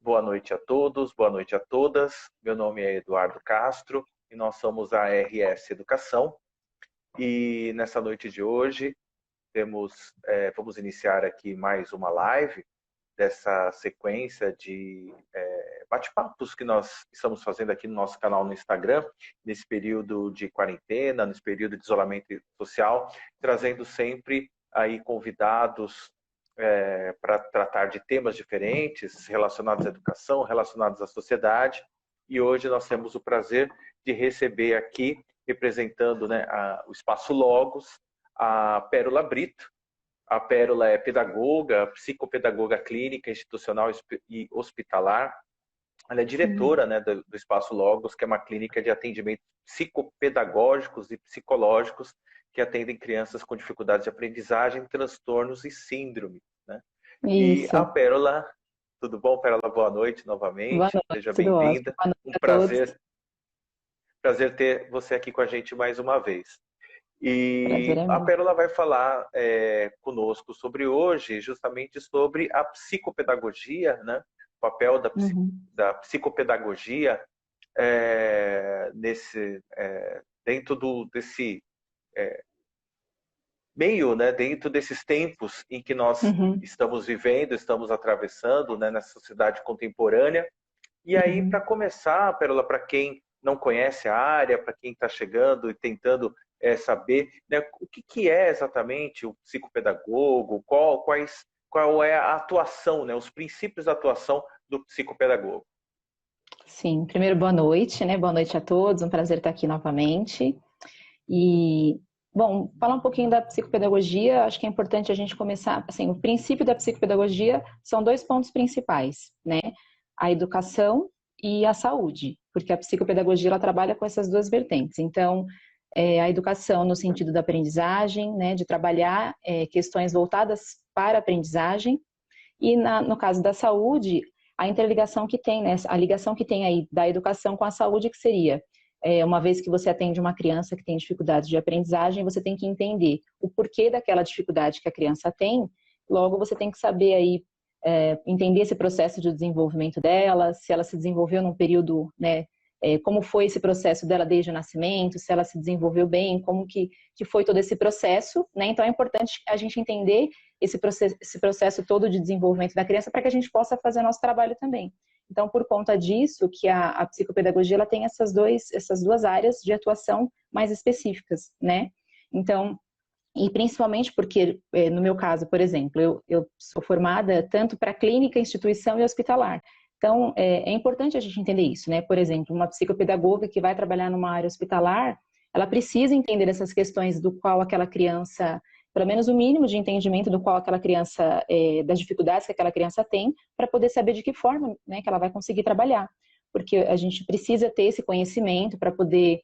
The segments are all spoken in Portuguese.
Boa noite a todos, boa noite a todas. Meu nome é Eduardo Castro e nós somos a RS Educação. E nessa noite de hoje vamos iniciar aqui mais uma live dessa sequência de bate-papos que nós estamos fazendo aqui no nosso canal no Instagram, nesse período de quarentena, nesse período de isolamento social, trazendo sempre aí convidados para tratar de temas diferentes relacionados à educação, relacionados à sociedade. E hoje nós temos o prazer de receber aqui, representando, né, o Espaço Logos, a Pérola Brito. A Pérola é pedagoga, psicopedagoga clínica, institucional e hospitalar. Ela é diretora, né, do Espaço Logos, que é uma clínica de atendimento psicopedagógicos e psicológicos que atendem crianças com dificuldades de aprendizagem, transtornos e síndrome, né? E a Isso. Pérola, tudo bom, Pérola? Boa noite Boa novamente, noite, seja tudo ótimo. bem-vinda. Boa noite Um a todos. prazer ter você aqui com a gente mais uma vez. Prazer E é a meu. Pérola vai falar conosco sobre hoje, justamente sobre a psicopedagogia, né? O papel Uhum. da psicopedagogia dentro desse meio, né? Dentro desses tempos em que nós Uhum. estamos vivendo, estamos atravessando, né? Nessa sociedade contemporânea. E aí, para Uhum. começar, Pérola, para quem não conhece a área, para quem está chegando e tentando saber, né, o que é exatamente o psicopedagogo, qual é a atuação, né, os princípios da atuação do psicopedagogo. Sim, primeiro boa noite, né? Boa noite a todos, um prazer estar aqui novamente. E, bom, falar um pouquinho da psicopedagogia, acho que é importante a gente começar, assim, o princípio da psicopedagogia são dois pontos principais, né? A educação e a saúde, porque a psicopedagogia, ela trabalha com essas duas vertentes. Então, a educação no sentido da aprendizagem, né? De trabalhar questões voltadas para a aprendizagem, e no caso da saúde, a interligação que tem, né, a ligação que tem aí da educação com a saúde, que seria, uma vez que você atende uma criança que tem dificuldades de aprendizagem, você tem que entender o porquê daquela dificuldade que a criança tem, logo você tem que saber aí, entender esse processo de desenvolvimento dela, se ela se desenvolveu num período, né, como foi esse processo dela desde o nascimento, se ela se desenvolveu bem, como que foi todo esse processo, né? Então é importante a gente entender esse processo todo de desenvolvimento da criança para que a gente possa fazer nosso trabalho também. Então, por conta disso, que a psicopedagogia ela tem essas duas áreas de atuação mais específicas, né? Então, e principalmente porque, no meu caso, por exemplo, eu sou formada tanto para clínica, instituição e hospitalar. Então, é importante a gente entender isso, né? Por exemplo, uma psicopedagoga que vai trabalhar numa área hospitalar, ela precisa entender essas questões do qual aquela criança, pelo menos o mínimo de entendimento do qual aquela criança, das dificuldades que aquela criança tem, para poder saber de que forma, né, que ela vai conseguir trabalhar. Porque a gente precisa ter esse conhecimento para poder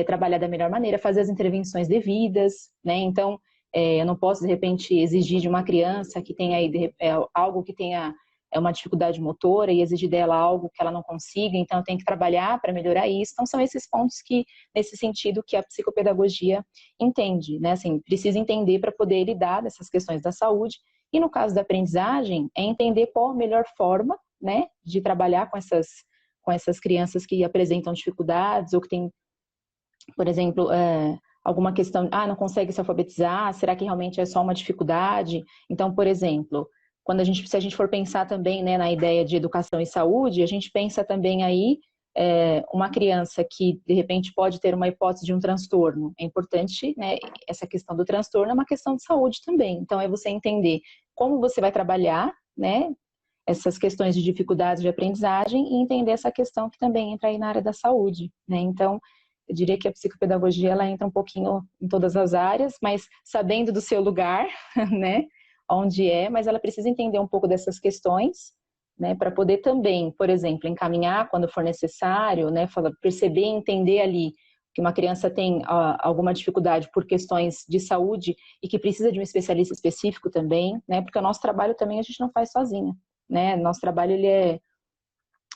trabalhar da melhor maneira, fazer as intervenções devidas, né? Então, eu não posso, de repente, exigir de uma criança que tenha aí, algo que tenha uma dificuldade motora e exigir dela algo que ela não consiga, então eu tenho que trabalhar para melhorar isso. Então, são esses pontos que, nesse sentido, que a psicopedagogia entende, né? Assim, precisa entender para poder lidar dessas questões da saúde. E no caso da aprendizagem, é entender qual a melhor forma, né, de trabalhar com essas crianças que apresentam dificuldades ou que têm, por exemplo, alguma questão, não consegue se alfabetizar, será que realmente é só uma dificuldade? Então, por exemplo, se a gente for pensar também, né, na ideia de educação e saúde, a gente pensa também aí uma criança que, de repente, pode ter uma hipótese de um transtorno. É importante, né, essa questão do transtorno é uma questão de saúde também. Então, é você entender como você vai trabalhar, né, essas questões de dificuldades de aprendizagem e entender essa questão que também entra aí na área da saúde, né? Então, eu diria que a psicopedagogia, ela entra um pouquinho em todas as áreas, mas sabendo do seu lugar, né, onde mas ela precisa entender um pouco dessas questões, né, para poder também, por exemplo, encaminhar quando for necessário, né, perceber e entender ali que uma criança tem alguma dificuldade por questões de saúde e que precisa de um especialista específico também, né, porque o nosso trabalho também a gente não faz sozinha, né, nosso trabalho ele é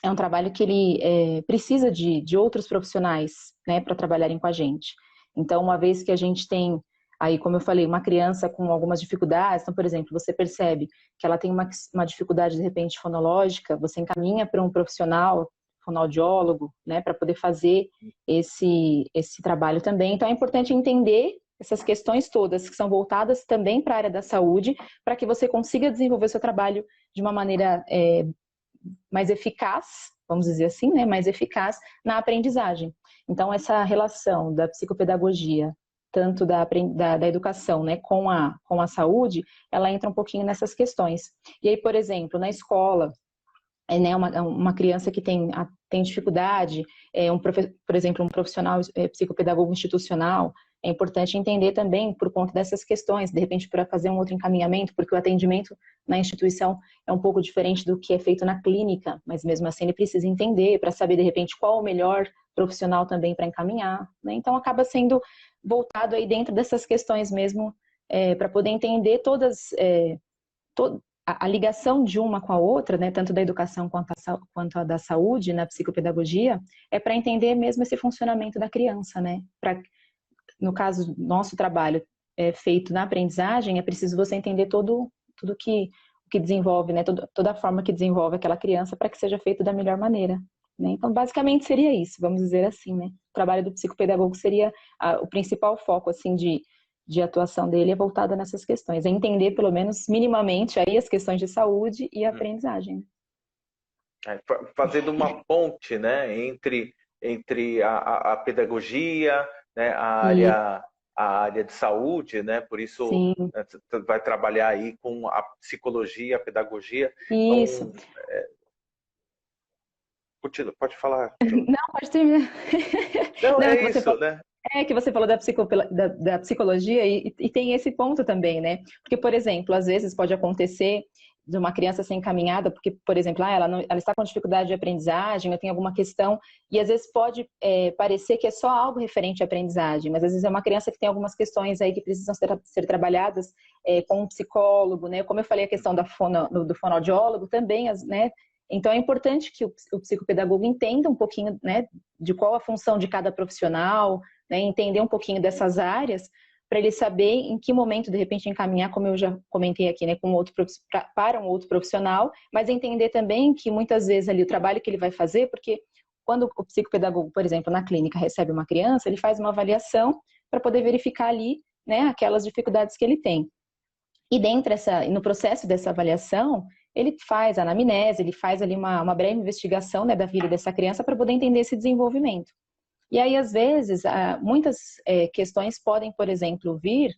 um trabalho que ele precisa de outros profissionais, né, para trabalharem com a gente. Então, uma vez que a gente tem Aí, como eu falei, uma criança com algumas dificuldades, então, por exemplo, você percebe que ela tem uma dificuldade, de repente, fonológica, você encaminha para um profissional, fonoaudiólogo, né, para poder fazer esse trabalho também. Então, é importante entender essas questões todas que são voltadas também para a área da saúde, para que você consiga desenvolver o seu trabalho de uma maneira mais eficaz, vamos dizer assim, né, mais eficaz na aprendizagem. Então, essa relação da psicopedagogia, tanto da educação, né, com a saúde, ela entra um pouquinho nessas questões. E aí, por exemplo, na escola, né, uma criança que tem dificuldade, por exemplo, um profissional psicopedagogo institucional, é importante entender também por conta dessas questões, de repente para fazer um outro encaminhamento, porque o atendimento na instituição é um pouco diferente do que é feito na clínica, mas mesmo assim ele precisa entender para saber de repente qual o melhor profissional também para encaminhar, né? Então acaba sendo voltado aí dentro dessas questões mesmo, para poder entender a ligação de uma com a outra, né, tanto da educação quanto a da saúde, na psicopedagogia, é para entender mesmo esse funcionamento da criança, né? No caso, nosso trabalho é feito na aprendizagem, é preciso você entender tudo que desenvolve, né, toda a forma que desenvolve aquela criança para que seja feito da melhor maneira, né? Então, basicamente seria isso, vamos dizer assim, né? O trabalho do psicopedagogo seria o principal foco, assim, de atuação dele é voltada nessas questões, é entender pelo menos minimamente aí as questões de saúde e aprendizagem. Fazendo uma ponte, né, entre a pedagogia, né, a área de saúde, né, por isso vai trabalhar aí com a psicologia, a pedagogia. Isso. Então, pode falar. Não, pode terminar. Não, é isso, né? É que você falou da psicologia e tem esse ponto também, né? Porque, por exemplo, às vezes pode acontecer de uma criança ser encaminhada, porque, por exemplo, ela está com dificuldade de aprendizagem, ou tem alguma questão, e às vezes pode parecer que é só algo referente à aprendizagem, mas às vezes é uma criança que tem algumas questões aí que precisam ser trabalhadas com um psicólogo, né? Como eu falei, a questão do fonoaudiólogo também, né? Então, é importante que o psicopedagogo entenda um pouquinho, né, de qual a função de cada profissional, né, entender um pouquinho dessas áreas, para ele saber em que momento, de repente, encaminhar, como eu já comentei aqui, né, para um outro profissional, mas entender também que muitas vezes ali o trabalho que ele vai fazer, porque quando o psicopedagogo, por exemplo, na clínica recebe uma criança, ele faz uma avaliação para poder verificar ali, né, aquelas dificuldades que ele tem. E no processo dessa avaliação, ele faz a anamnese, ele faz ali uma breve investigação, né, da vida dessa criança para poder entender esse desenvolvimento. E aí, às vezes, muitas questões podem, por exemplo, vir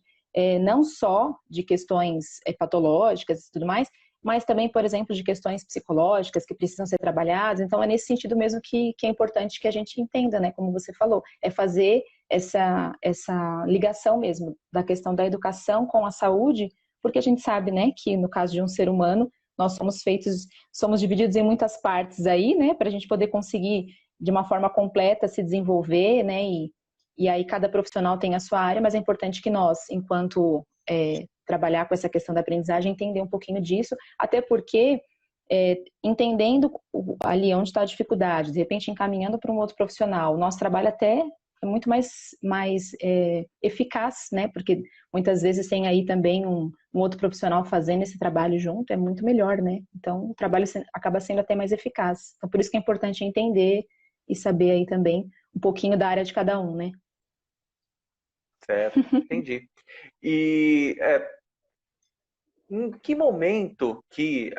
não só de questões patológicas e tudo mais, mas também, por exemplo, de questões psicológicas que precisam ser trabalhadas. Então, é nesse sentido mesmo que é importante que a gente entenda, né, como você falou, é fazer essa ligação mesmo da questão da educação com a saúde, porque a gente sabe, né, que no caso de um ser humano, nós somos divididos em muitas partes aí, né, para a gente poder conseguir de uma forma completa se desenvolver, né, e aí cada profissional tem a sua área, mas é importante que nós, enquanto trabalhar com essa questão da aprendizagem, entender um pouquinho disso, até porque entendendo ali onde está a dificuldade, de repente encaminhando para um outro profissional, o nosso trabalho até é muito mais eficaz, né? Porque muitas vezes tem aí também um outro profissional fazendo esse trabalho junto, é muito melhor, né? Então, o trabalho acaba sendo até mais eficaz. Então, por isso que é importante entender e saber aí também um pouquinho da área de cada um, né? Certo, entendi. E em que momento que,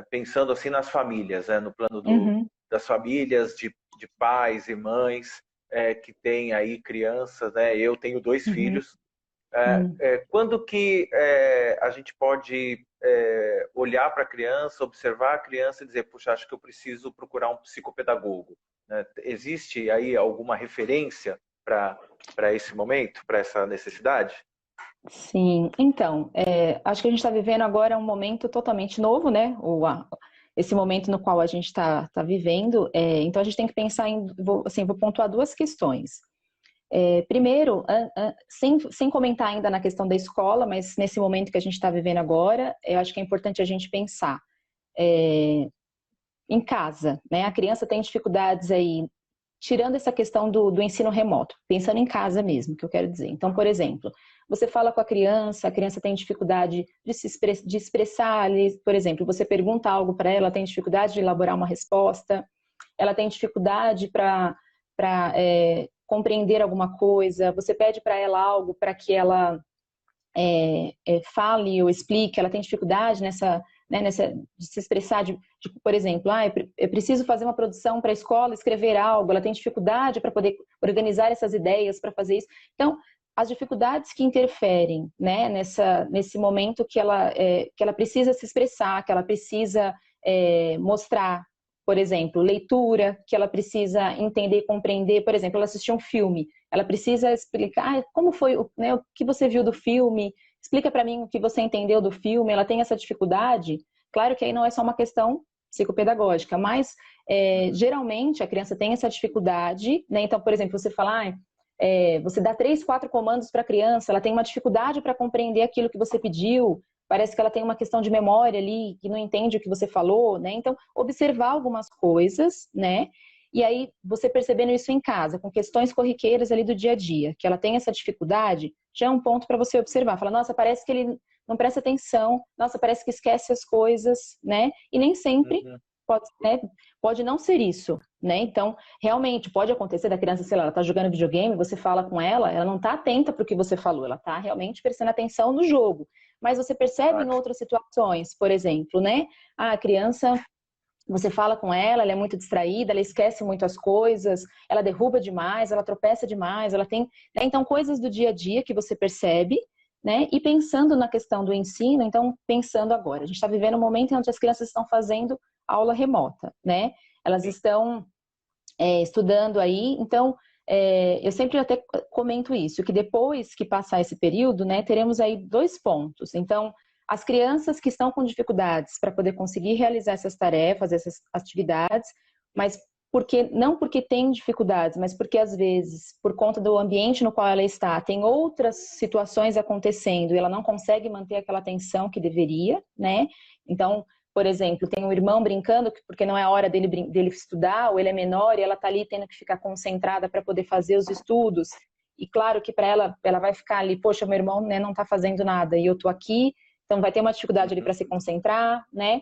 pensando assim nas famílias, né, no plano das famílias, de pais e mães, que têm aí crianças, né? Eu tenho 2 filhos. Quando que a gente pode olhar para a criança, observar a criança e dizer, puxa, acho que eu preciso procurar um psicopedagogo, né? Existe aí alguma referência para esse momento, para essa necessidade? Sim, então, acho que a gente está vivendo agora um momento totalmente novo, né? Esse momento no qual a gente está vivendo, então a gente tem que pensar vou pontuar 2 questões. Primeiro, sem comentar ainda na questão da escola, mas nesse momento que a gente está vivendo agora, eu acho que é importante a gente pensar em casa, né? A criança tem dificuldades aí tirando essa questão do ensino remoto, pensando em casa mesmo, que eu quero dizer. Então, por exemplo, você fala com a criança tem dificuldade de expressar, por exemplo, você pergunta algo para ela tem dificuldade de elaborar uma resposta, ela tem dificuldade para compreender alguma coisa, você pede para ela algo para que ela fale ou explique, ela tem dificuldade de se expressar, por exemplo, eu preciso fazer uma produção para a escola, escrever algo, ela tem dificuldade para poder organizar essas ideias, para fazer isso. Então, as dificuldades que interferem, né, nesse momento que ela precisa se expressar, que ela precisa mostrar, por exemplo, leitura, que ela precisa entender e compreender, por exemplo, ela assistiu um filme, ela precisa explicar como foi, né, o que você viu do filme, explica para mim o que você entendeu do filme, ela tem essa dificuldade. Claro que aí não é só uma questão psicopedagógica, mas geralmente a criança tem essa dificuldade, né? Então, por exemplo, você fala, você dá 3, 4 comandos para a criança, ela tem uma dificuldade para compreender aquilo que você pediu, parece que ela tem uma questão de memória ali, que não entende o que você falou, né? Então, observar algumas coisas, né? E aí, você percebendo isso em casa, com questões corriqueiras ali do dia a dia, que ela tem essa dificuldade, já é um ponto para você observar. Fala, nossa, parece que ele não presta atenção, nossa, parece que esquece as coisas, né? E nem sempre pode não ser isso, né? Então, realmente, pode acontecer da criança, sei lá, ela tá jogando videogame, você fala com ela não tá atenta para o que você falou, ela tá realmente prestando atenção no jogo. Mas você percebe em outras situações, por exemplo, né? A criança, você fala com ela é muito distraída, ela esquece muito as coisas, ela derruba demais, ela tropeça demais, ela tem, né? Então, coisas do dia a dia que você percebe, né? E pensando na questão do ensino, então, pensando agora, a gente está vivendo um momento onde as crianças estão fazendo aula remota, né? Elas estão estudando aí, então, eu sempre até comento isso, que depois que passar esse período, né, teremos aí 2 pontos. Então, as crianças que estão com dificuldades para poder conseguir realizar essas tarefas, essas atividades, mas não porque tem dificuldades, mas porque às vezes, por conta do ambiente no qual ela está, tem outras situações acontecendo e ela não consegue manter aquela atenção que deveria, né? Então, por exemplo, tem um irmão brincando porque não é a hora dele estudar, ou ele é menor e ela está ali tendo que ficar concentrada para poder fazer os estudos. E claro que para ela vai ficar ali, poxa, meu irmão, né, não está fazendo nada e eu estou aqui, então vai ter uma dificuldade ali para se concentrar, né?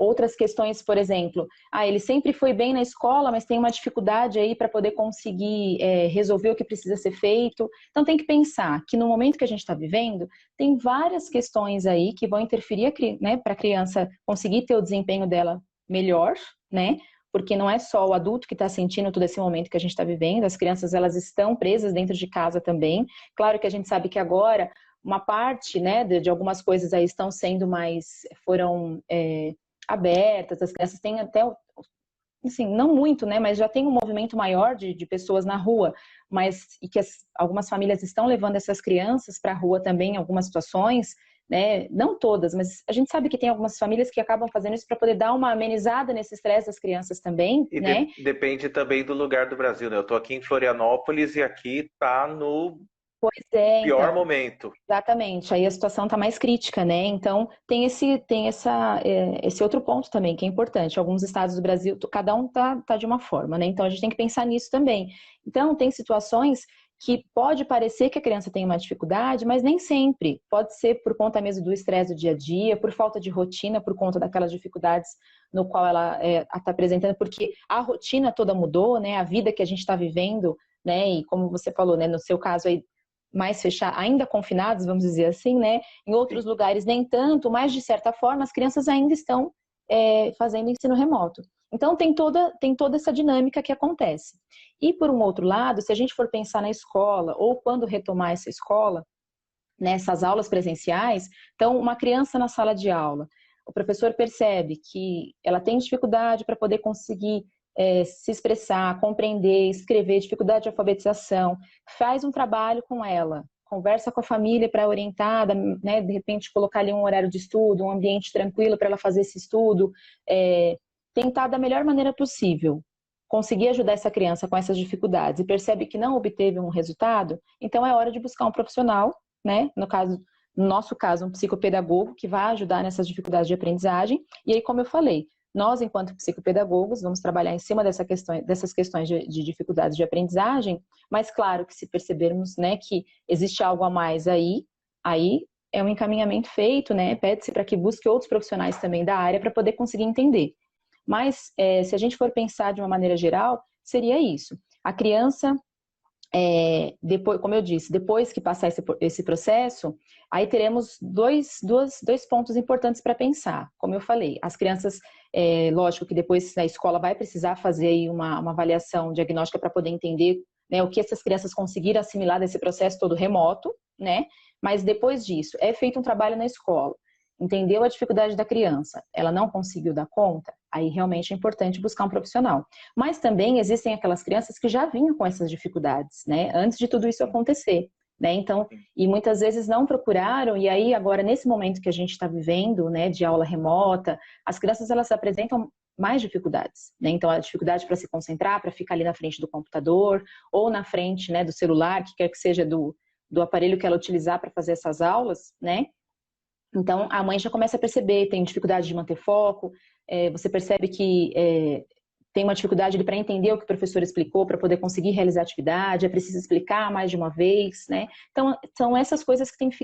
Outras questões, por exemplo, ele sempre foi bem na escola, mas tem uma dificuldade aí para poder conseguir resolver o que precisa ser feito. Então tem que pensar que no momento que a gente está vivendo, tem várias questões aí que vão interferir, né, para a criança conseguir ter o desempenho dela melhor, né? Porque não é só o adulto que está sentindo todo esse momento que a gente está vivendo, as crianças elas estão presas dentro de casa também. Claro que a gente sabe que agora uma parte, né, de algumas coisas aí foram abertas, as crianças têm até, assim, não muito, né, mas já tem um movimento maior de pessoas na rua, e que algumas famílias estão levando essas crianças para a rua também em algumas situações, né, não todas, mas a gente sabe que tem algumas famílias que acabam fazendo isso para poder dar uma amenizada nesse estresse das crianças também, e né? Depende também do lugar do Brasil, né? Eu estou aqui em Florianópolis e aqui tá no pior Então, momento. exatamente, aí a situação está mais crítica, né? Então, tem esse outro ponto também, que é importante. Alguns estados do Brasil, cada um tá de uma forma, né? Então, a gente tem que pensar nisso também. Então, tem situações que pode parecer que a criança tem uma dificuldade, mas nem sempre. Pode ser por conta mesmo do estresse do dia a dia, por falta de rotina, por conta daquelas dificuldades no qual ela está apresentando, porque a rotina toda mudou, né? A vida que a gente está vivendo, né? E como você falou, né? No seu caso aí, mais fechar, ainda confinados, vamos dizer assim, né? Em outros lugares nem tanto, mas de certa forma as crianças ainda estão fazendo ensino remoto. Então tem toda essa dinâmica que acontece. E por um outro lado, se a gente for pensar na escola, ou quando retomar essa escola, nessas aulas presenciais, então uma criança na sala de aula, o professor percebe que ela tem dificuldade para poder conseguir se expressar, compreender, escrever, dificuldade de alfabetização, faz um trabalho com ela, conversa com a família para orientar, né, de repente colocar ali um horário de estudo, um ambiente tranquilo para ela fazer esse estudo, tentar da melhor maneira possível conseguir ajudar essa criança com essas dificuldades e percebe que não obteve um resultado, então é hora de buscar um profissional, né, no nosso caso, um psicopedagogo que vai ajudar nessas dificuldades de aprendizagem. E aí, como eu falei, nós, enquanto psicopedagogos, vamos trabalhar em cima dessas questões de dificuldades de aprendizagem, mas claro que se percebermos, né, que existe algo a mais aí é um encaminhamento feito, né, pede-se para que busque outros profissionais também da área para poder conseguir entender. Mas, se a gente for pensar de uma maneira geral, seria isso. A criança, depois, como eu disse, depois que passar esse processo, aí teremos dois pontos importantes para pensar. Como eu falei, as crianças, lógico que depois a escola vai precisar fazer aí uma avaliação diagnóstica para poder entender, né, o que essas crianças conseguiram assimilar desse processo todo remoto, né? Mas depois disso, é feito um trabalho na escola. Entendeu a dificuldade da criança, ela não conseguiu dar conta, aí realmente é importante buscar um profissional. Mas também existem aquelas crianças que já vinham com essas dificuldades, né, antes de tudo isso acontecer, né, então, e muitas vezes não procuraram, e aí agora nesse momento que a gente está vivendo, né, de aula remota, as crianças elas apresentam mais dificuldades, né, então a dificuldade para se concentrar, para ficar ali na frente do computador, ou na frente, né, do celular, que quer que seja do aparelho que ela utilizar para fazer essas aulas, né. Então, a mãe já começa a perceber, tem dificuldade de manter foco, você percebe que tem uma dificuldade para entender o que o professor explicou, para poder conseguir realizar a atividade, é preciso explicar mais de uma vez, né? Então, são essas coisas que tem que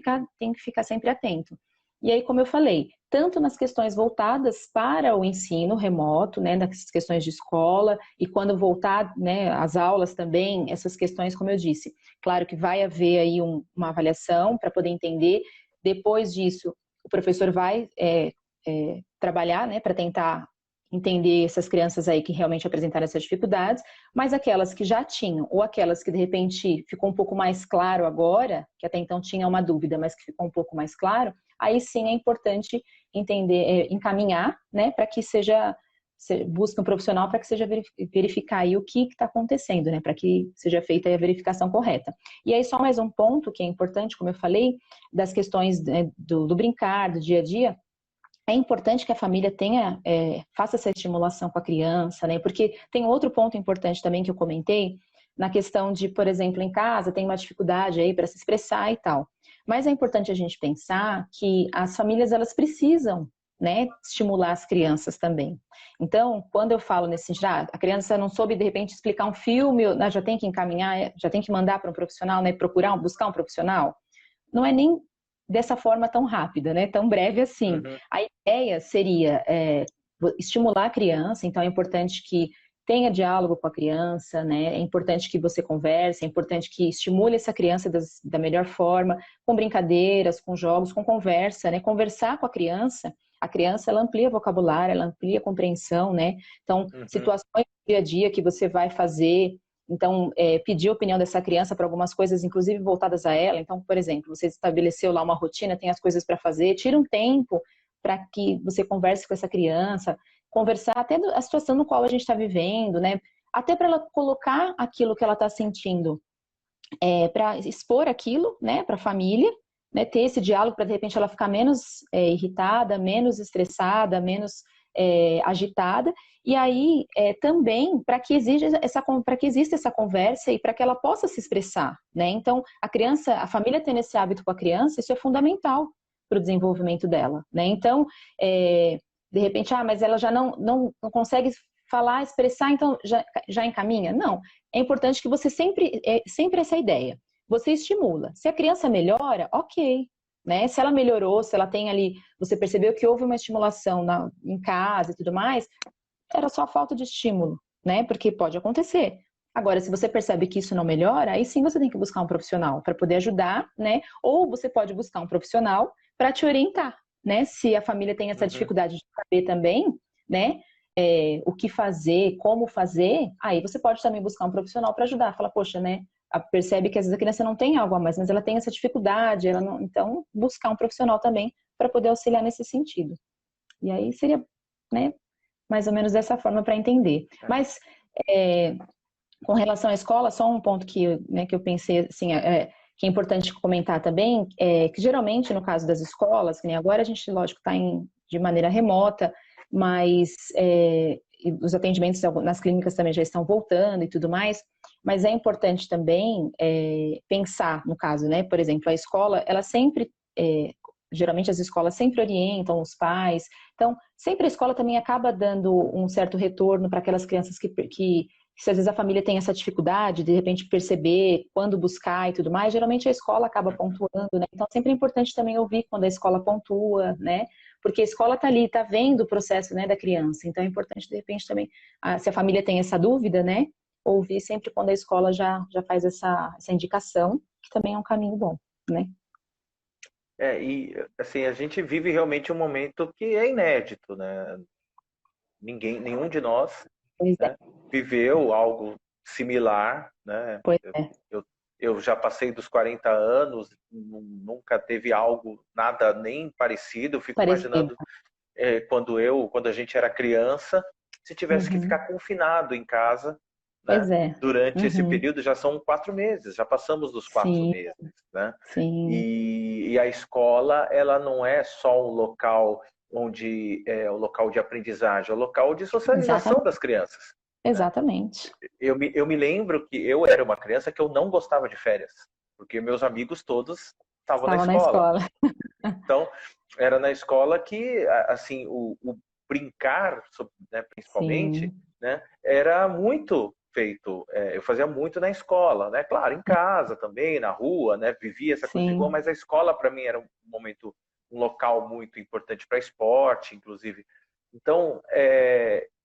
ficar sempre atento. E aí, como eu falei, tanto nas questões voltadas para o ensino remoto, né, nas questões de escola, e quando voltar, né, as aulas também, essas questões, como eu disse, claro que vai haver aí uma avaliação para poder entender. Depois disso, o professor vai trabalhar, né, para tentar entender essas crianças aí que realmente apresentaram essas dificuldades, mas aquelas que já tinham, ou aquelas que de repente ficou um pouco mais claro agora, que até então tinha uma dúvida, mas que ficou um pouco mais claro, aí sim é importante entender, encaminhar, né, para que busque um profissional para que seja verificar aí o que está acontecendo, né, para que seja feita a verificação correta. E aí só mais um ponto que é importante, como eu falei, das questões do brincar, do dia a dia, é importante que a família faça essa estimulação com a criança, né, porque tem outro ponto importante também que eu comentei, na questão de, por exemplo, em casa tem uma dificuldade aí para se expressar e tal. Mas é importante a gente pensar que as famílias, elas precisam, né, estimular as crianças também. Então, quando eu falo nesse sentido, a criança não soube, de repente, explicar um filme, já tem que encaminhar, já tem que mandar para um profissional, né, buscar um profissional, não é nem dessa forma tão rápida, né, tão breve assim. Uhum. A ideia seria estimular a criança, então é importante que tenha diálogo com a criança, né? É importante que você converse, é importante que estimule essa criança da melhor forma, com brincadeiras, com jogos, com conversa, né? Conversar com a criança ela amplia vocabulário, ela amplia a compreensão, né? Então, situações do dia a dia que você vai fazer, então, pedir a opinião dessa criança para algumas coisas, inclusive voltadas a ela. Então, por exemplo, você estabeleceu lá uma rotina, tem as coisas para fazer, tira um tempo para que você converse com essa criança, conversar até a situação no qual a gente está vivendo, né? Até para ela colocar aquilo que ela está sentindo, para expor aquilo, né, para a família, né, ter esse diálogo para de repente ela ficar menos irritada, menos estressada, menos agitada, e aí também para que exista essa conversa e para que ela possa se expressar, né? Então a família tendo esse hábito com a criança, isso é fundamental para o desenvolvimento dela, né? Então de repente, mas ela já não consegue falar, expressar, então já encaminha? Não. É importante que você sempre essa ideia. Você estimula. Se a criança melhora, ok. Né? Se ela melhorou, se ela tem ali, você percebeu que houve uma estimulação em casa e tudo mais, era só falta de estímulo, né? Porque pode acontecer. Agora, se você percebe que isso não melhora, aí sim você tem que buscar um profissional para poder ajudar, né? Ou você pode buscar um profissional para te orientar, né? Se a família tem essa dificuldade de saber também, né? O que fazer, como fazer, aí você pode também buscar um profissional para ajudar. Fala, poxa, né? Percebe que às vezes a criança não tem algo a mais, mas ela tem essa dificuldade, então buscar um profissional também para poder auxiliar nesse sentido. E aí seria, né? Mais ou menos dessa forma para entender. Mas com relação à escola, só um ponto que eu pensei assim, que é importante comentar também, que geralmente no caso das escolas, que nem agora a gente, lógico, está de maneira remota, mas os atendimentos nas clínicas também já estão voltando e tudo mais, mas é importante também pensar, no caso, né, por exemplo, a escola, ela sempre geralmente as escolas sempre orientam os pais. Então, sempre a escola também acaba dando um certo retorno para aquelas crianças que se às vezes a família tem essa dificuldade de repente perceber quando buscar e tudo mais, geralmente a escola acaba pontuando, né? Então sempre é importante também ouvir quando a escola pontua, né? Porque a escola está ali, está vendo o processo, né, da criança. Então é importante de repente também, se a família tem essa dúvida, né, ouvir sempre quando a escola já faz essa indicação, que também é um caminho bom, né? E assim, a gente vive realmente um momento que é inédito, né? Nenhum de nós, Pois é, né, viveu algo similar, né? pois é. Eu já passei dos 40 anos, nunca teve algo, nada nem parecido. Eu fico Parecido. imaginando quando a gente era criança, se tivesse que Uhum. ficar confinado em casa, Pois né? é. Durante esse Uhum. período já são 4 meses, já passamos dos quatro Sim, meses, né? sim. E a escola, ela não é só um local onde é o local de aprendizagem, é o local de socialização Exatamente. das crianças, né? Exatamente. Eu me lembro que eu era uma criança que eu não gostava de férias, porque meus amigos todos estavam na Estava na escola. escola. Então, era na escola que, assim, o brincar, né, principalmente, Sim, né, era muito feito. Eu fazia muito na escola, né? Claro, em casa também, na rua, né? Vivia essa coisa de rua, sim. mas a escola para mim era um momento, um local muito importante para esporte, inclusive. Então,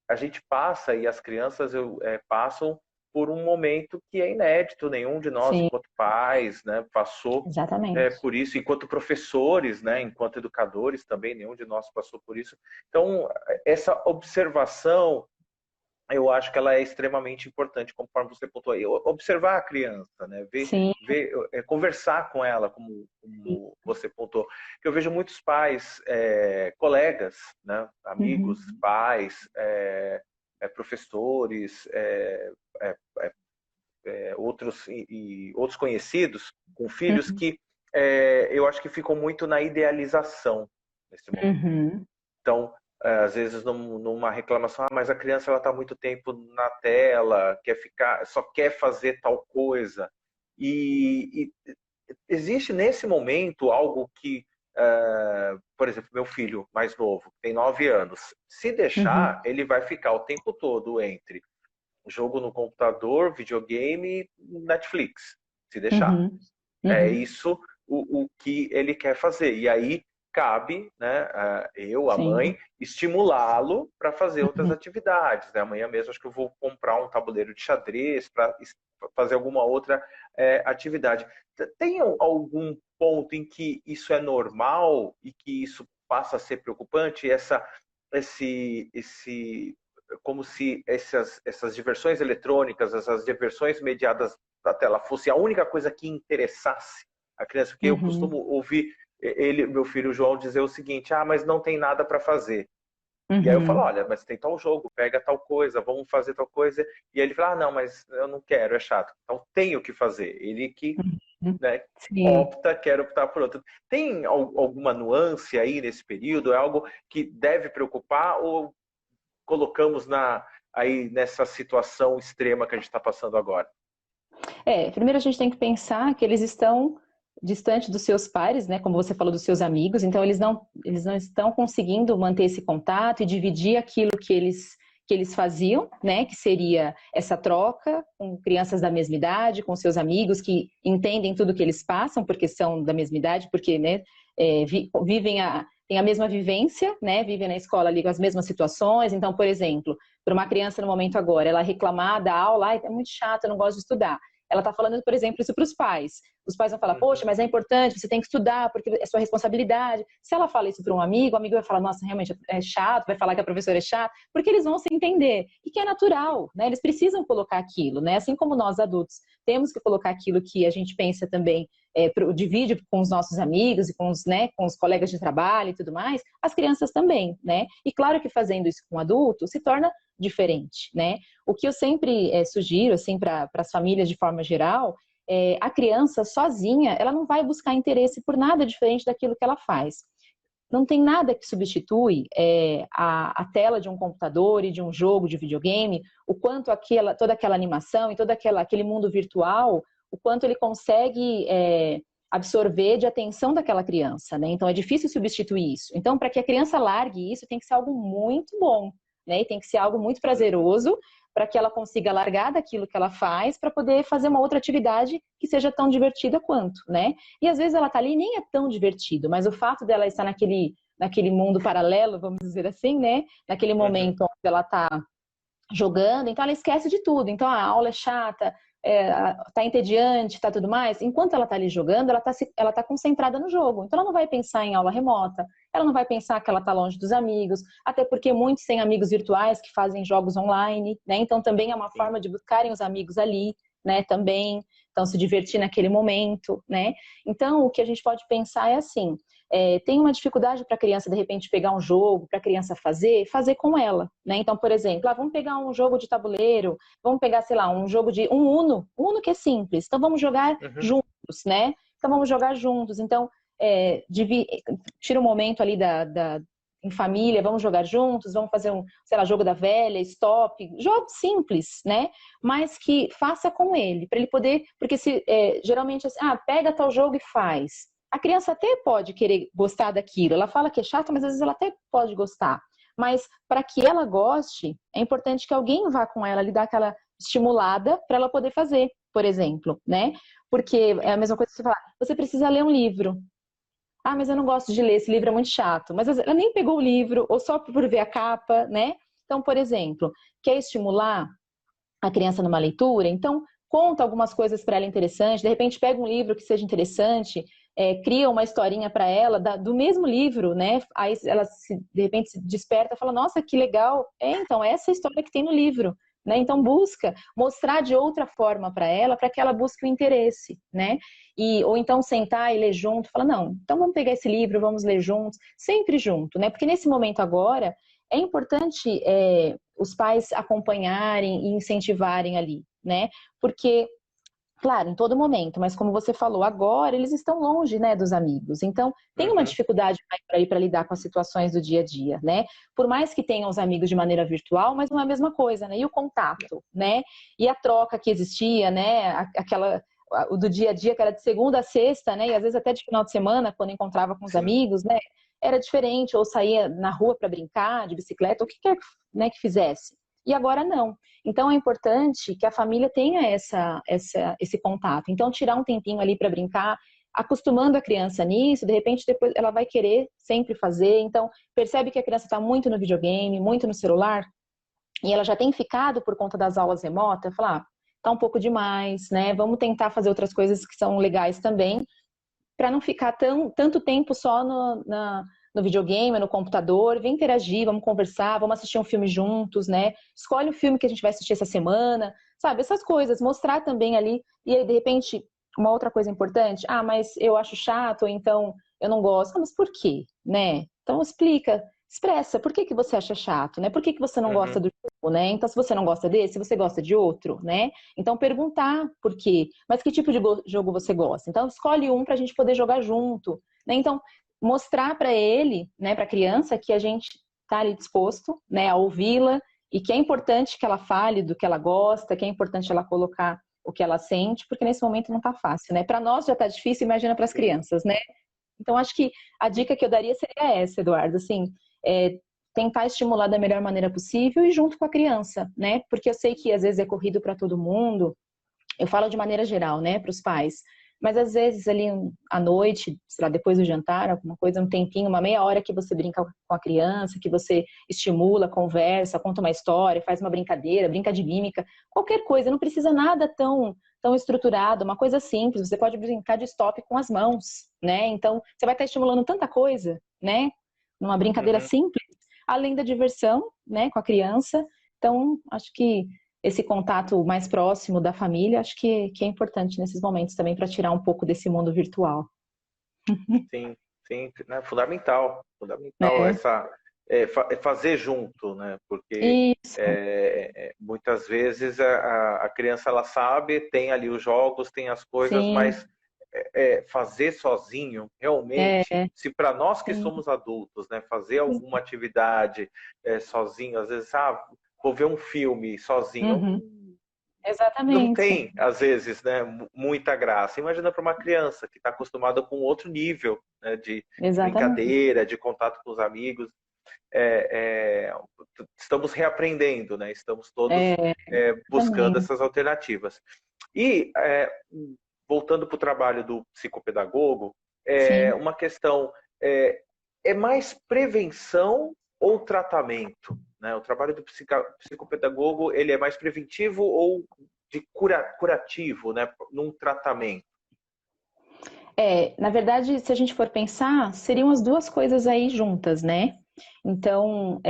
a gente passa e as crianças passam por um momento que é inédito. Nenhum de nós, Sim, enquanto pais, né, passou exatamente. por isso, enquanto professores, né, enquanto educadores também, nenhum de nós passou por isso. Então, essa observação, eu acho que ela é extremamente importante, conforme você pontuou aí. Observar a criança, né, Sim, conversar com ela, como você pontuou. Eu vejo muitos pais, colegas, né, amigos, uhum, pais, professores, outros outros conhecidos com filhos uhum, que eu acho que ficam muito na idealização nesse momento. uhum. Então, às vezes numa reclamação, mas a criança ela está muito tempo na tela, quer ficar, só quer fazer tal coisa. E existe nesse momento algo que, por exemplo, meu filho mais novo, tem 9 anos, se deixar, Uhum, ele vai ficar o tempo todo entre jogo no computador, videogame, Netflix, se deixar. uhum, É uhum. isso o que ele quer fazer. E aí cabe, né, eu, a mãe, Sim, estimulá-lo para fazer outras uhum. atividades. Né? Amanhã mesmo acho que eu vou comprar um tabuleiro de xadrez para fazer alguma outra atividade. Tem algum ponto em que isso é normal e que isso passa a ser preocupante? Esse como se essas diversões eletrônicas, essas diversões mediadas da tela fosse a única coisa que interessasse a criança, porque eu costumo Uhum, ouvir meu filho João dizer o seguinte: ah, mas não tem nada para fazer. E aí eu falo: uhum, olha, mas tem tal jogo, pega tal coisa, vamos fazer tal coisa. E aí ele fala: ah, não, mas eu não quero, é chato. Então tenho que fazer. Ele que, uhum. né, Sim. quer optar por outro. Tem alguma nuance aí nesse período? É algo que deve preocupar ou colocamos aí nessa situação extrema que a gente está passando agora? Primeiro a gente tem que pensar que eles estão distante dos seus pares, né? Como você falou dos seus amigos, então eles não estão conseguindo manter esse contato e dividir aquilo que eles faziam, né? Que seria essa troca com crianças da mesma idade, com seus amigos que entendem tudo que eles passam, porque são da mesma idade, porque, né? Têm a mesma vivência, né? Vivem na escola ali com as mesmas situações. Então, por exemplo, para uma criança no momento agora, ela reclamar da aula, é muito chato, eu não gosto de estudar. Ela está falando, por exemplo, isso para os pais. Os pais vão falar, poxa, Uhum. mas é importante, você tem que estudar, porque é sua responsabilidade. Se ela fala isso para um amigo, o amigo vai falar, nossa, realmente é chato, vai falar que a professora é chata, porque eles vão se entender. E que é natural, né? Eles precisam colocar aquilo, né? Assim como nós adultos temos que colocar aquilo que a gente pensa também, divide com os nossos amigos e com os colegas de trabalho e tudo mais, as crianças também, né? E claro que fazendo isso com um adulto se torna diferente, né? O que eu sempre sugiro, assim, para as famílias de forma geral, a criança sozinha, ela não vai buscar interesse por nada diferente daquilo que ela faz. Não tem nada que substitui a tela de um computador e de um jogo de videogame, o quanto toda aquela animação e todo aquele mundo virtual, o quanto ele consegue absorver de atenção daquela criança, né? Então é difícil substituir isso. Então, para que a criança largue isso, tem que ser algo muito bom, né? E tem que ser algo muito prazeroso para que ela consiga largar daquilo que ela faz para poder fazer uma outra atividade que seja tão divertida quanto, né? E às vezes ela tá ali e nem é tão divertido, mas o fato dela estar naquele mundo paralelo, vamos dizer assim, né? Naquele momento onde ela tá jogando, então ela esquece de tudo. Então a aula é chata, tá entediante, tá tudo mais. Enquanto ela tá ali jogando, ela tá concentrada no jogo. Então ela não vai pensar em aula remota, ela não vai pensar que ela tá longe dos amigos, até porque muitos têm amigos virtuais que fazem jogos online, né? Então também é uma forma de buscarem os amigos ali, né? Também, então se divertir naquele momento, né? Então o que a gente pode pensar é assim, tem uma dificuldade para a criança, de repente, pegar um jogo, para a criança fazer com ela, né? Então, por exemplo, vamos pegar um jogo de tabuleiro, vamos pegar, sei lá, um jogo de um Uno que é simples. Então, vamos jogar juntos, né? Então, vamos jogar juntos. Então, tira um momento ali em família, vamos jogar juntos, vamos fazer sei lá, jogo da velha, stop, jogo simples, né? Mas que faça com ele, para ele poder, porque geralmente assim, pega tal jogo e faz. A criança até pode querer gostar daquilo, ela fala que é chato, mas às vezes ela até pode gostar. Mas para que ela goste, é importante que alguém vá com ela, lhe dar aquela estimulada para ela poder fazer, por exemplo, né? Porque é a mesma coisa que você falar, você precisa ler um livro. Mas eu não gosto de ler, esse livro é muito chato. Mas ela nem pegou o livro, ou só por ver a capa, né? Então, por exemplo, quer estimular a criança numa leitura? Então, conta algumas coisas para ela interessantes. De repente, pega um livro que seja interessante, cria uma historinha para ela do mesmo livro, né? Aí ela, de repente, se desperta e fala, nossa, que legal. Então, essa é a história que tem no livro. Né? Então busca mostrar de outra forma para ela, para que ela busque o interesse, né? Ou então sentar e ler junto, falar, não, então vamos pegar esse livro, vamos ler juntos, sempre junto, né? Porque nesse momento agora é importante os pais acompanharem e incentivarem ali, né? Porque claro, em todo momento, mas como você falou, agora eles estão longe, né, dos amigos. Então, tem uma dificuldade aí para lidar com as situações do dia a dia, né? Por mais que tenham os amigos de maneira virtual, mas não é a mesma coisa, né? E o contato, né? E a troca que existia, né? O do dia a dia, que era de segunda a sexta, né? E às vezes até de final de semana, quando encontrava com os amigos, né? Era diferente, ou saía na rua para brincar, de bicicleta, o que quer, né, que fizesse. E agora não. Então é importante que a família tenha esse contato. Então tirar um tempinho ali para brincar, acostumando a criança nisso, de repente depois ela vai querer sempre fazer. Então percebe que a criança está muito no videogame, muito no celular, e ela já tem ficado por conta das aulas remotas, falar, tá um pouco demais, né? Vamos tentar fazer outras coisas que são legais também, para não ficar tanto tempo só no videogame, no computador. Vem interagir, vamos conversar, vamos assistir um filme juntos, né? Escolhe o filme que a gente vai assistir essa semana, sabe? Essas coisas, mostrar também ali. E aí, de repente, uma outra coisa importante, mas eu acho chato, ou então eu não gosto. Mas por quê, né? Então expressa, por que você acha chato, né? Por que você não gosta do jogo, né? Então, se você não gosta desse, você gosta de outro, né? Então, perguntar por quê. Mas que tipo de jogo você gosta? Então, escolhe um para a gente poder jogar junto, né? Então, mostrar para ele, né, para a criança, que a gente está ali disposto, né, a ouvi-la e que é importante que ela fale do que ela gosta, que é importante ela colocar o que ela sente, porque nesse momento não está fácil, né? Para nós já está difícil, imagina para as crianças, né? Então, acho que a dica que eu daria seria essa, Eduardo, assim, tentar estimular da melhor maneira possível e junto com a criança, né? Porque eu sei que às vezes é corrido para todo mundo, eu falo de maneira geral, né, para os pais, mas às vezes ali à noite, sei lá, depois do jantar, alguma coisa, um tempinho, uma meia hora que você brinca com a criança, que você estimula, conversa, conta uma história, faz uma brincadeira, brinca de mímica, qualquer coisa, não precisa nada tão estruturado, uma coisa simples, você pode brincar de stop com as mãos, né? Então, você vai estar estimulando tanta coisa, né? Numa brincadeira simples, além da diversão, né, com a criança. Então, acho que esse contato mais próximo da família, acho que é importante nesses momentos também para tirar um pouco desse mundo virtual. Sim, sim, né? Fundamental fazer junto, né? Porque muitas vezes a criança ela sabe, tem ali os jogos, tem as coisas, Sim. mas fazer sozinho, realmente, se para nós que somos adultos, né, fazer alguma atividade sozinho, às vezes, vou ver um filme sozinho, não Exatamente. tem, às vezes, né, muita graça. Imagina para uma criança que está acostumada com outro nível, né, de Exatamente. brincadeira, de contato com os amigos. É, estamos reaprendendo, né? Estamos todos É, buscando exatamente. essas alternativas. E, voltando para o trabalho do psicopedagogo, Sim. uma questão, é, é mais prevenção ou tratamento? Né? O trabalho do psicopedagogo, ele é mais preventivo ou de curativo, né? Num tratamento? Na verdade, se a gente for pensar, seriam as duas coisas aí juntas, né? Então,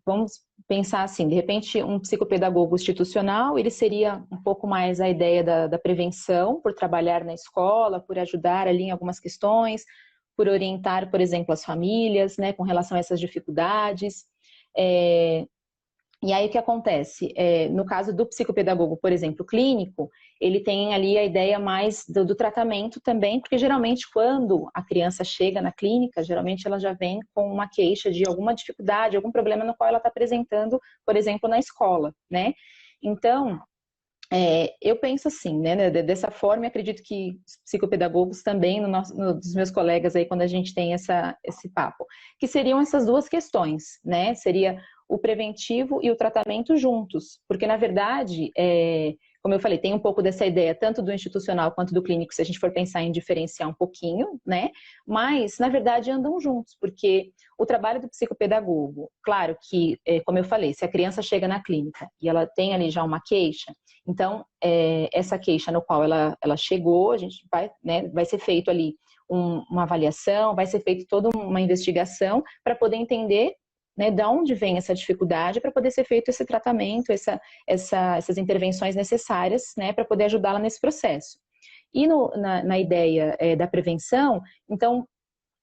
vamos pensar assim, de repente, um psicopedagogo institucional, ele seria um pouco mais a ideia da prevenção, por trabalhar na escola, por ajudar ali em algumas questões, por orientar, por exemplo, as famílias, né, com relação a essas dificuldades. É, e aí o que acontece? No caso do psicopedagogo, por exemplo, clínico, ele tem ali a ideia mais do tratamento também, porque geralmente quando a criança chega na clínica, geralmente ela já vem com uma queixa de alguma dificuldade, algum problema no qual ela está apresentando, por exemplo, na escola, né? Então, eu penso assim, né, dessa forma, e acredito que os psicopedagogos também, dos meus colegas aí, quando a gente tem esse papo, que seriam essas duas questões, né, seria o preventivo e o tratamento juntos, porque na verdade, como eu falei, tem um pouco dessa ideia, tanto do institucional quanto do clínico, se a gente for pensar em diferenciar um pouquinho, né, mas na verdade andam juntos, porque o trabalho do psicopedagogo, claro que, como eu falei, se a criança chega na clínica e ela tem ali já uma queixa, então, essa queixa no qual ela chegou, a gente vai, né, vai ser feito ali uma avaliação, vai ser feito toda uma investigação para poder entender, né, de onde vem essa dificuldade, para poder ser feito esse tratamento, essas intervenções necessárias, né, para poder ajudá-la nesse processo. E na ideia da prevenção, então,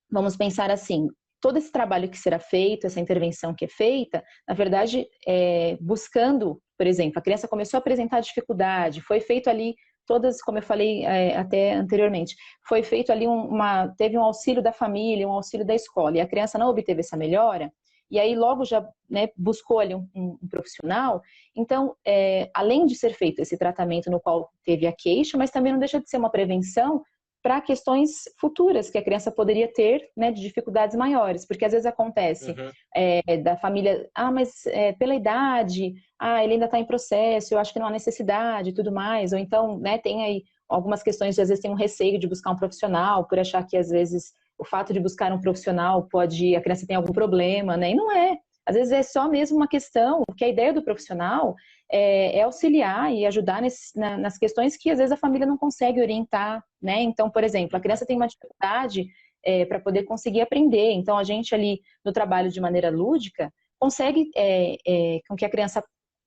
vamos pensar assim, todo esse trabalho que será feito, essa intervenção que é feita, na verdade, buscando, por exemplo, a criança começou a apresentar dificuldade, foi feito ali todas, como eu falei até anteriormente, foi feito ali teve um auxílio da família, um auxílio da escola, e a criança não obteve essa melhora, e aí logo já, né, buscou ali um profissional, então, além de ser feito esse tratamento no qual teve a queixa, mas também não deixa de ser uma prevenção para questões futuras que a criança poderia ter, né, de dificuldades maiores, porque às vezes acontece Uhum. da família, mas pela idade, ele ainda está em processo, eu acho que não há necessidade e tudo mais, ou então, né, tem aí algumas questões de às vezes tem um receio de buscar um profissional, por achar que às vezes o fato de buscar um profissional a criança tem algum problema, né, e não é. Às vezes é só mesmo uma questão, que a ideia do profissional é auxiliar e ajudar nas questões que às vezes a família não consegue orientar, né? Então, por exemplo, a criança tem uma dificuldade para poder conseguir aprender. Então, a gente ali no trabalho de maneira lúdica consegue com que a criança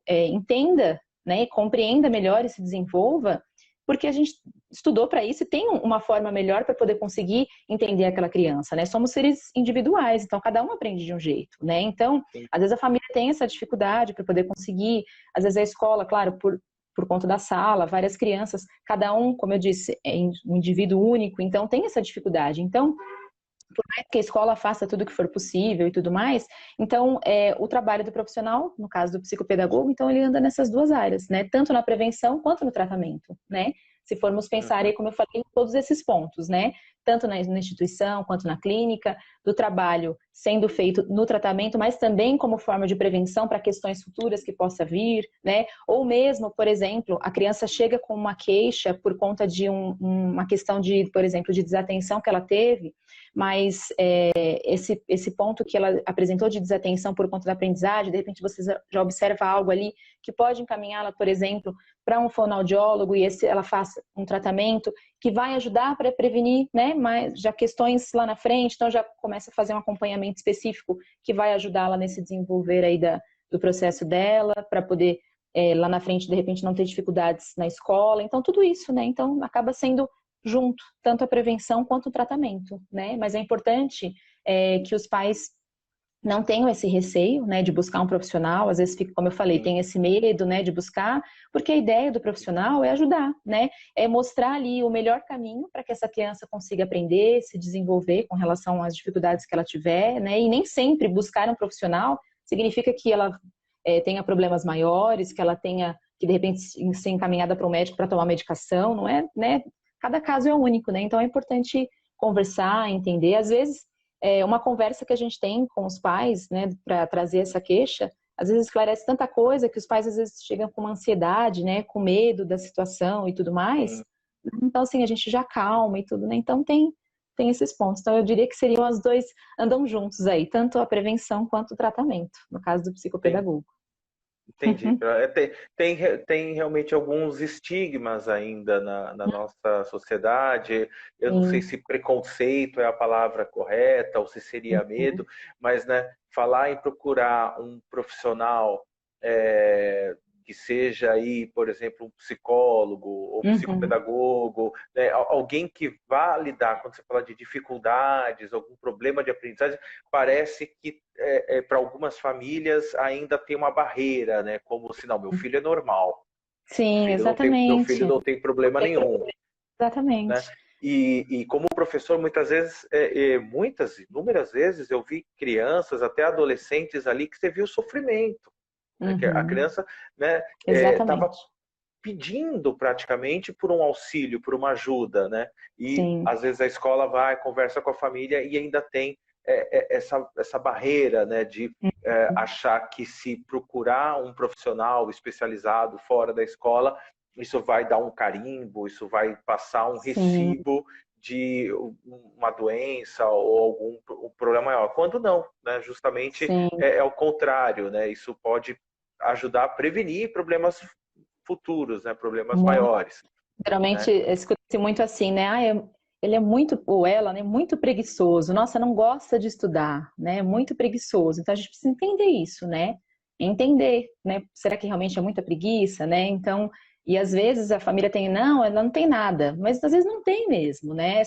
entenda, né, e compreenda melhor e se desenvolva, porque a gente estudou para isso e tem uma forma melhor para poder conseguir entender aquela criança, né? Somos seres individuais, então cada um aprende de um jeito, né? Então, Sim. às vezes a família tem essa dificuldade para poder conseguir, às vezes a escola, claro, por conta da sala, várias crianças, cada um, como eu disse, é um indivíduo único, então tem essa dificuldade. Então, por mais que a escola faça tudo o que for possível e tudo mais, então o trabalho do profissional, no caso do psicopedagogo, então ele anda nessas duas áreas, né? Tanto na prevenção quanto no tratamento, né? Se formos pensar aí, Uhum. como eu falei, em todos esses pontos, né? Tanto na instituição quanto na clínica, do trabalho sendo feito no tratamento, mas também como forma de prevenção para questões futuras que possa vir, né? Ou mesmo, por exemplo, a criança chega com uma queixa por conta de uma questão de, por exemplo, de desatenção que ela teve, mas esse ponto que ela apresentou de desatenção por conta da aprendizagem, de repente você já observa algo ali que pode encaminhá-la, por exemplo, para um fonoaudiólogo e ela faça um tratamento que vai ajudar para prevenir, né, mais já questões lá na frente, então já começa a fazer um acompanhamento específico que vai ajudá-la nesse desenvolver aí do processo dela, para poder lá na frente, de repente, não ter dificuldades na escola, então tudo isso, né, então acaba sendo junto, tanto a prevenção quanto o tratamento, né? Mas é importante que os pais não tenham esse receio, né, de buscar um profissional, às vezes fica, como eu falei, Sim. tem esse medo, né, de buscar, porque a ideia do profissional é ajudar, né, é mostrar ali o melhor caminho para que essa criança consiga aprender, se desenvolver com relação às dificuldades que ela tiver, né, e nem sempre buscar um profissional significa que ela tenha problemas maiores, que ela tenha que de repente ser encaminhada para um médico para tomar medicação, não é, né? Cada caso é único, né? Então é importante conversar, entender. Às vezes, uma conversa que a gente tem com os pais, né, para trazer essa queixa, às vezes esclarece tanta coisa que os pais às vezes chegam com uma ansiedade, né, com medo da situação e tudo mais. Então, assim, a gente já calma e tudo, né? Então tem esses pontos. Então, eu diria que seriam as dois, andam juntos aí, tanto a prevenção quanto o tratamento, no caso do psicopedagogo. Entendi. Tem realmente alguns estigmas ainda na nossa sociedade. Eu não sei se preconceito é a palavra correta ou se seria medo, mas, né, falar em procurar um profissional que seja aí, por exemplo, um psicólogo ou psicopedagogo, né, alguém que vá lidar, quando você fala de dificuldades, algum problema de aprendizagem, parece que para algumas famílias ainda tem uma barreira, né? Como se, não, meu filho é normal. Sim, Meu exatamente. filho não tem problema nenhum. Exatamente. Né? E como professor, muitas vezes, inúmeras vezes, eu vi crianças, até adolescentes ali, que você viu sofrimento. Né? Que a criança, né, estava pedindo praticamente por um auxílio, por uma ajuda, né? E Sim. às vezes a escola vai, conversa com a família e ainda tem essa barreira, né, de achar que se procurar um profissional especializado fora da escola, isso vai dar um carimbo, isso vai passar um recibo de uma doença ou algum problema maior. Quando não, né? Justamente é o contrário, né? Isso pode ajudar a prevenir problemas futuros, né? Problemas maiores. Geralmente, escuta-se muito assim, né? Ele é muito, ou ela, né? Muito preguiçoso. Nossa, não gosta de estudar, né? Muito preguiçoso. Então, a gente precisa entender isso, né? Entender, né? Será que realmente é muita preguiça, né? Então, e às vezes a família tem, não, ela não tem nada. Mas às vezes não tem mesmo, né?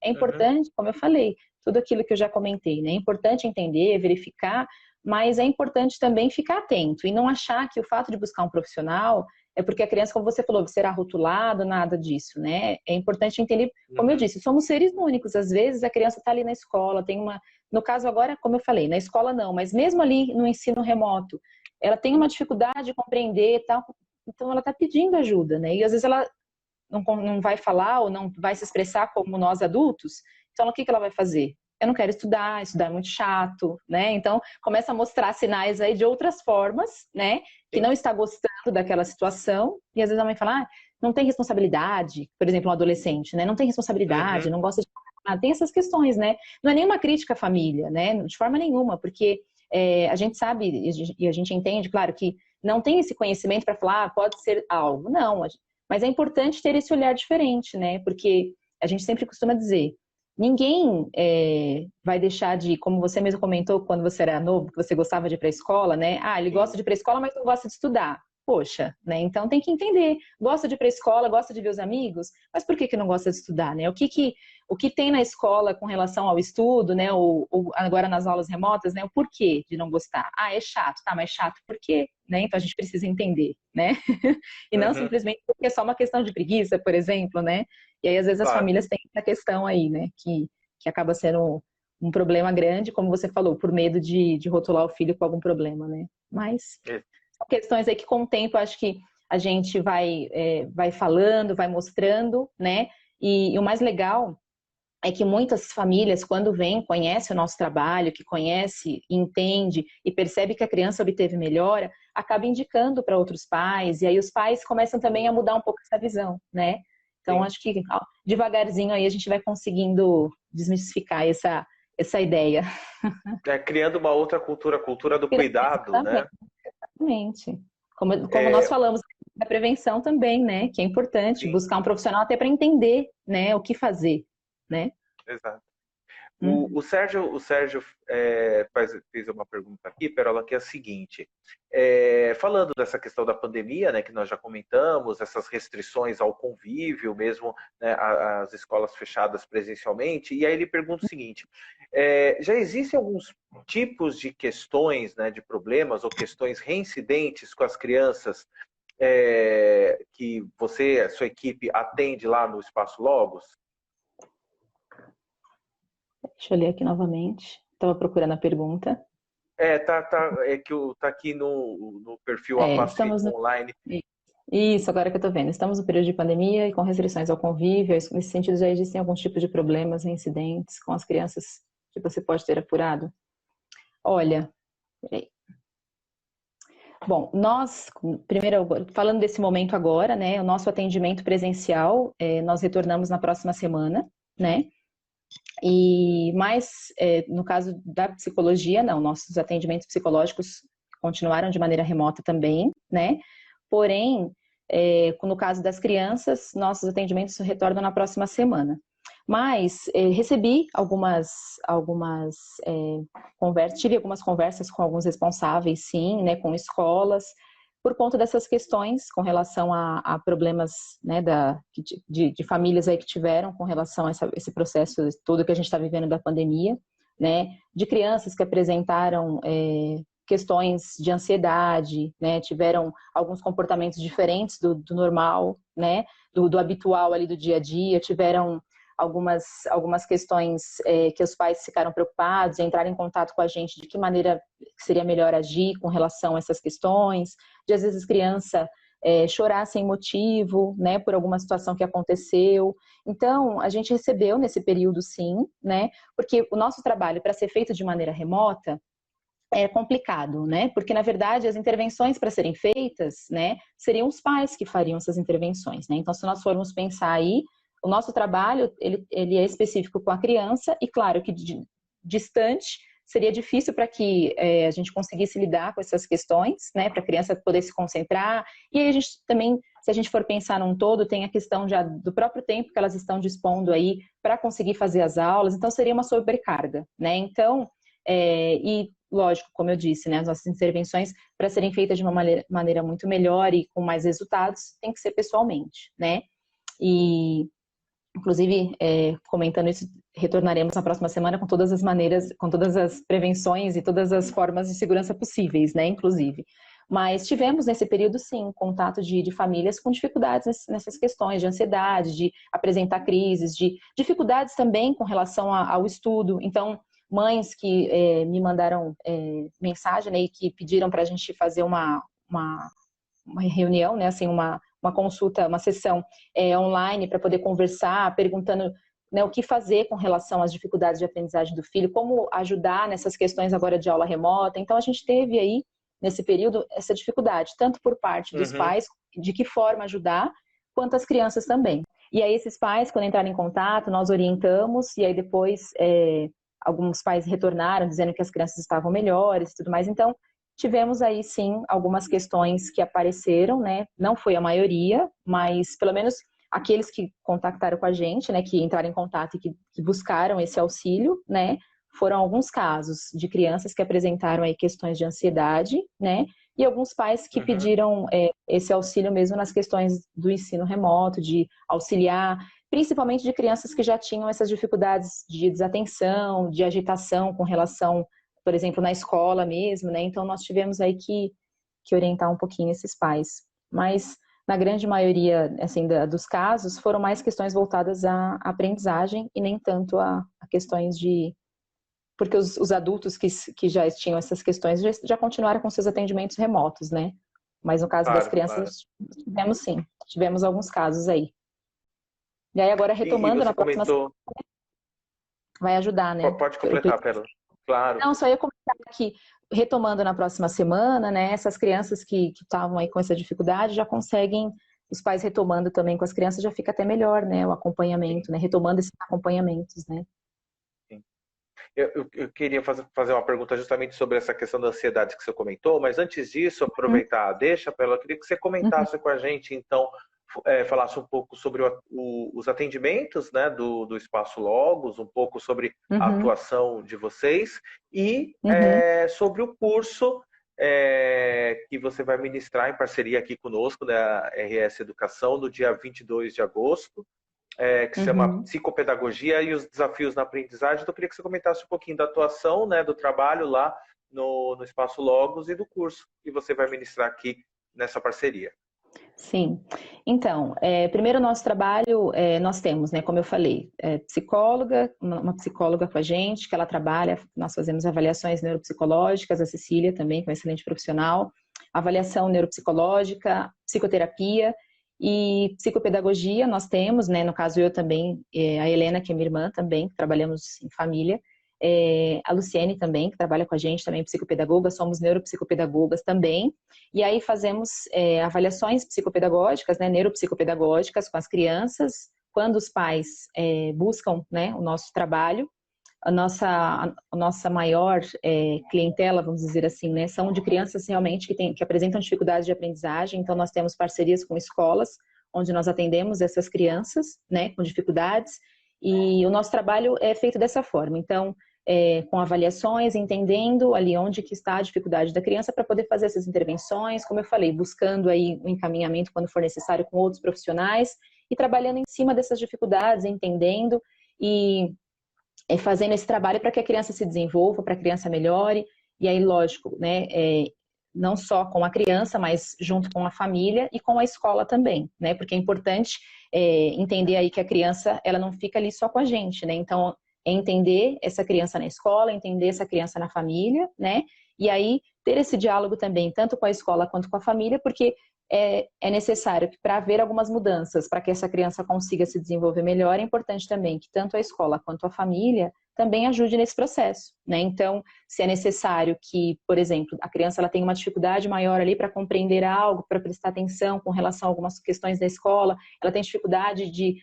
É importante, como eu falei, tudo aquilo que eu já comentei, né? É importante entender, verificar, mas é importante também ficar atento e não achar que o fato de buscar um profissional é porque a criança, como você falou, será rotulado, nada disso, né? É importante entender, como eu disse, somos seres únicos. Às vezes a criança está ali na escola, tem uma... No caso agora, como eu falei, na escola não, mas mesmo ali no ensino remoto, ela tem uma dificuldade de compreender e tal, então ela está pedindo ajuda, né? E às vezes ela não vai falar ou não vai se expressar como nós adultos, então o que ela vai fazer? Eu não quero estudar é muito chato, né? Então começa a mostrar sinais aí de outras formas, né? Que não está gostando daquela situação, e às vezes a mãe fala, não tem responsabilidade, por exemplo, um adolescente, né? Não tem responsabilidade, não gosta de... tem essas questões, né? Não é nenhuma crítica à família, né? De forma nenhuma, porque a gente sabe e a gente entende, claro, que não tem esse conhecimento para falar, pode ser algo, não, mas é importante ter esse olhar diferente, né? Porque a gente sempre costuma dizer, ninguém vai deixar de, como você mesmo comentou quando você era novo, que você gostava de ir para a escola, né? Ele gosta de ir para a escola, mas não gosta de estudar. Poxa, né? Então tem que entender. Gosta de ir para a escola, gosta de ver os amigos, mas por que não gosta de estudar, né? O que tem na escola com relação ao estudo, né? Ou agora nas aulas remotas, né? O porquê de não gostar? É chato, tá? Mas chato por quê? Né? Então a gente precisa entender, né? E não simplesmente porque é só uma questão de preguiça, por exemplo, né? E aí às vezes as famílias têm essa questão aí, né? Que acaba sendo um problema grande, como você falou, por medo de rotular o filho com algum problema, né? Mas são questões aí que com o tempo acho que a gente vai falando, vai mostrando, né? E o mais legal é que muitas famílias, quando vêm, conhecem o nosso trabalho, que conhece, entende e percebe que a criança obteve melhora, acaba indicando para outros pais, e aí os pais começam também a mudar um pouco essa visão, né? Então, acho que devagarzinho aí a gente vai conseguindo desmistificar essa ideia. Criando uma outra cultura, a cultura do cuidado, né? Exatamente. Como nós falamos da prevenção também, né? Que é importante buscar um profissional até para entender, né, o que fazer, né? Exato. O Sérgio fez uma pergunta aqui, Perola, que é a seguinte: falando dessa questão da pandemia, né, que nós já comentamos, essas restrições ao convívio, mesmo, né, as escolas fechadas presencialmente, e aí ele pergunta o seguinte: já existem alguns tipos de questões, né, de problemas ou questões reincidentes com as crianças que você, a sua equipe, atende lá no Espaço Logos? Deixa eu ler aqui novamente. Estava procurando a pergunta. É que tá aqui no perfil Apacito Online. Isso, agora que eu tô vendo. Estamos no período de pandemia e com restrições ao convívio. Nesse sentido, já existem alguns tipos de problemas, incidentes com as crianças que você pode ter apurado? Olha, peraí. Bom, nós, primeiro, falando desse momento agora, né, o nosso atendimento presencial, nós retornamos na próxima semana, né, no caso da psicologia, não, nossos atendimentos psicológicos continuaram de maneira remota também, né, porém, no caso das crianças, nossos atendimentos retornam na próxima semana. Mas recebi tive algumas conversas com alguns responsáveis, sim, né, com escolas, por conta dessas questões com relação a problemas, né, de famílias aí que tiveram com relação a esse processo todo que a gente está vivendo da pandemia, né, de crianças que apresentaram questões de ansiedade, né, tiveram alguns comportamentos diferentes do normal, né, do habitual ali do dia a dia, tiveram algumas questões que os pais ficaram preocupados, entraram em contato com a gente de que maneira seria melhor agir com relação a essas questões, de às vezes criança chorar sem motivo, né, por alguma situação que aconteceu. Então, a gente recebeu nesse período sim, né, porque o nosso trabalho, para ser feito de maneira remota, é complicado, né? Porque, na verdade, as intervenções para serem feitas, né, seriam os pais que fariam essas intervenções, né? Então, se nós formos pensar aí, o nosso trabalho, ele é específico com a criança e, claro, que distante seria difícil para que a gente conseguisse lidar com essas questões, né, para a criança poder se concentrar. E aí a gente também, se a gente for pensar num todo, tem a questão já do próprio tempo que elas estão dispondo aí para conseguir fazer as aulas, então seria uma sobrecarga, né? Então, e lógico, como eu disse, né, as nossas intervenções, para serem feitas de uma maneira muito melhor e com mais resultados, tem que ser pessoalmente, né? E, inclusive, comentando isso, retornaremos na próxima semana com todas as maneiras, com todas as prevenções e todas as formas de segurança possíveis, né, inclusive. Mas tivemos nesse período, sim, contato de famílias com dificuldades nessas questões de ansiedade, de apresentar crises, de dificuldades também com relação ao estudo. Então, mães que me mandaram mensagem, né, e que pediram para a gente fazer uma reunião, né, assim, uma consulta, uma sessão online para poder conversar, perguntando, né, o que fazer com relação às dificuldades de aprendizagem do filho, como ajudar nessas questões agora de aula remota. Então, a gente teve aí, nesse período, essa dificuldade, tanto por parte dos pais, de que forma ajudar, quanto as crianças também. E aí, esses pais, quando entraram em contato, nós orientamos, e aí depois alguns pais retornaram, dizendo que as crianças estavam melhores e tudo mais. Então, tivemos aí, sim, algumas questões que apareceram, né? Não foi a maioria, mas pelo menos aqueles que contactaram com a gente, né? Que entraram em contato e que buscaram esse auxílio, né? Foram alguns casos de crianças que apresentaram aí questões de ansiedade, né? E alguns pais que pediram esse auxílio mesmo nas questões do ensino remoto, de auxiliar, principalmente de crianças que já tinham essas dificuldades de desatenção, de agitação com relação, por exemplo, na escola mesmo, né? Então, nós tivemos aí que orientar um pouquinho esses pais. Mas, na grande maioria, assim, dos casos, foram mais questões voltadas à aprendizagem e nem tanto a questões de... Porque os adultos que já tinham essas questões já continuaram com seus atendimentos remotos, né? Mas no caso das Claro, claro. crianças, tivemos sim. Tivemos alguns casos aí. E aí, agora, E retomando na você próxima... comentou... Vai ajudar, né? Pode completar, Pérola. Claro. Não, só ia comentar que, retomando na próxima semana, né, essas crianças que estavam aí com essa dificuldade já conseguem, os pais retomando também com as crianças, já fica até melhor, né, o acompanhamento, né, retomando esses acompanhamentos, né. Sim. Eu queria fazer uma pergunta justamente sobre essa questão da ansiedade que você comentou, mas antes disso, aproveitar a deixa, Pérola, eu queria que você comentasse com a gente, então, falasse um pouco sobre os atendimentos, né, do Espaço Logos, um pouco sobre a atuação de vocês e sobre o curso que você vai ministrar em parceria aqui conosco, da RS Educação, no dia 22 de agosto, que se chama Psicopedagogia e os Desafios na Aprendizagem. Então, eu queria que você comentasse um pouquinho da atuação, né, do trabalho lá no Espaço Logos e do curso que você vai ministrar aqui nessa parceria. Sim. Então, primeiro o nosso trabalho, nós temos, né, como eu falei, psicóloga, uma psicóloga com a gente, que ela trabalha, nós fazemos avaliações neuropsicológicas, a Cecília também, que é uma excelente profissional, avaliação neuropsicológica, psicoterapia e psicopedagogia nós temos, né? No caso eu também, a Helena, que é minha irmã também, trabalhamos em família, a Luciene também, que trabalha com a gente também, psicopedagoga, somos neuropsicopedagogas também, e aí fazemos avaliações psicopedagógicas, né, neuropsicopedagógicas com as crianças, quando os pais buscam, né, o nosso trabalho. A nossa maior clientela, vamos dizer assim, né, são de crianças realmente que apresentam dificuldades de aprendizagem, então nós temos parcerias com escolas, onde nós atendemos essas crianças, né, com dificuldades, e o nosso trabalho é feito dessa forma, então, com avaliações, entendendo ali onde que está a dificuldade da criança para poder fazer essas intervenções, como eu falei, buscando aí o encaminhamento quando for necessário com outros profissionais, e trabalhando em cima dessas dificuldades, entendendo e fazendo esse trabalho para que a criança se desenvolva, para que a criança melhore, e aí, lógico, né, não só com a criança, mas junto com a família e com a escola também, né, porque é importante entender aí que a criança, ela não fica ali só com a gente, né, então, é entender essa criança na escola, entender essa criança na família, né, e aí ter esse diálogo também, tanto com a escola quanto com a família, porque é necessário que para haver algumas mudanças, para que essa criança consiga se desenvolver melhor, é importante também que tanto a escola quanto a família também ajude nesse processo, né? Então, se é necessário que, por exemplo, a criança ela tenha uma dificuldade maior ali para compreender algo, para prestar atenção com relação a algumas questões da escola, ela tem dificuldade de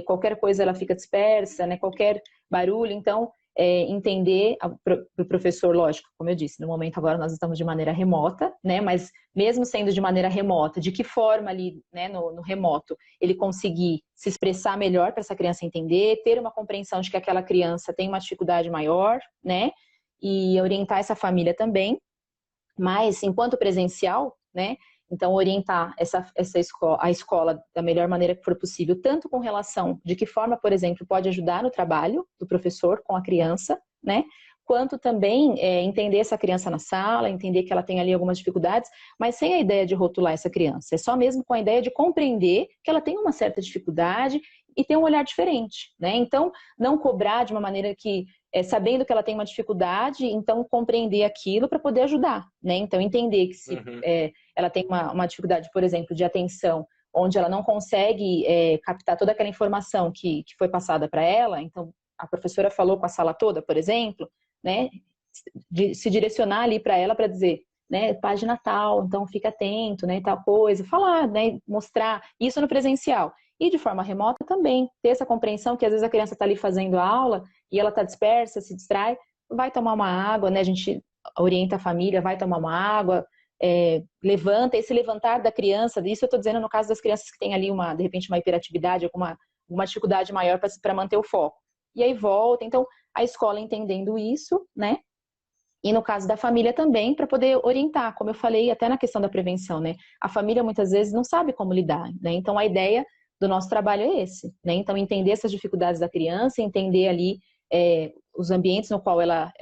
qualquer coisa ela fica dispersa, né? Qualquer barulho, então entender para o professor, lógico, como eu disse, no momento agora nós estamos de maneira remota, né? Mas mesmo sendo de maneira remota, de que forma ali, né, no remoto, ele conseguir se expressar melhor para essa criança entender, ter uma compreensão de que aquela criança tem uma dificuldade maior, né? E orientar essa família também. Mas, enquanto presencial, né? Então, orientar a escola da melhor maneira que for possível, tanto com relação de que forma, por exemplo, pode ajudar no trabalho do professor com a criança, né? Quanto também entender essa criança na sala, entender que ela tem ali algumas dificuldades, mas sem a ideia de rotular essa criança. É só mesmo com a ideia de compreender que ela tem uma certa dificuldade e tem um olhar diferente, né? Então, não cobrar de uma maneira que, sabendo que ela tem uma dificuldade, então compreender aquilo para poder ajudar, né? Então, entender que se ela tem uma dificuldade, por exemplo, de atenção, onde ela não consegue captar toda aquela informação que foi passada para ela, então a professora falou com a sala toda, por exemplo, né? Se direcionar ali para ela para dizer, né, página tal, então fica atento, né, tal coisa, falar, né, mostrar isso no presencial. E de forma remota também, ter essa compreensão que às vezes a criança está ali fazendo a aula e ela está dispersa, se distrai, vai tomar uma água, né, a gente orienta a família, vai tomar uma água, levanta, esse levantar da criança, isso eu estou dizendo no caso das crianças que têm ali de repente uma hiperatividade, alguma dificuldade maior para manter o foco. E aí volta, então a escola entendendo isso, né? E no caso da família também, para poder orientar, como eu falei, até na questão da prevenção, né? A família muitas vezes não sabe como lidar, né? Então a ideia do nosso trabalho é esse, né? Então entender essas dificuldades da criança, entender ali os ambientes no qual ela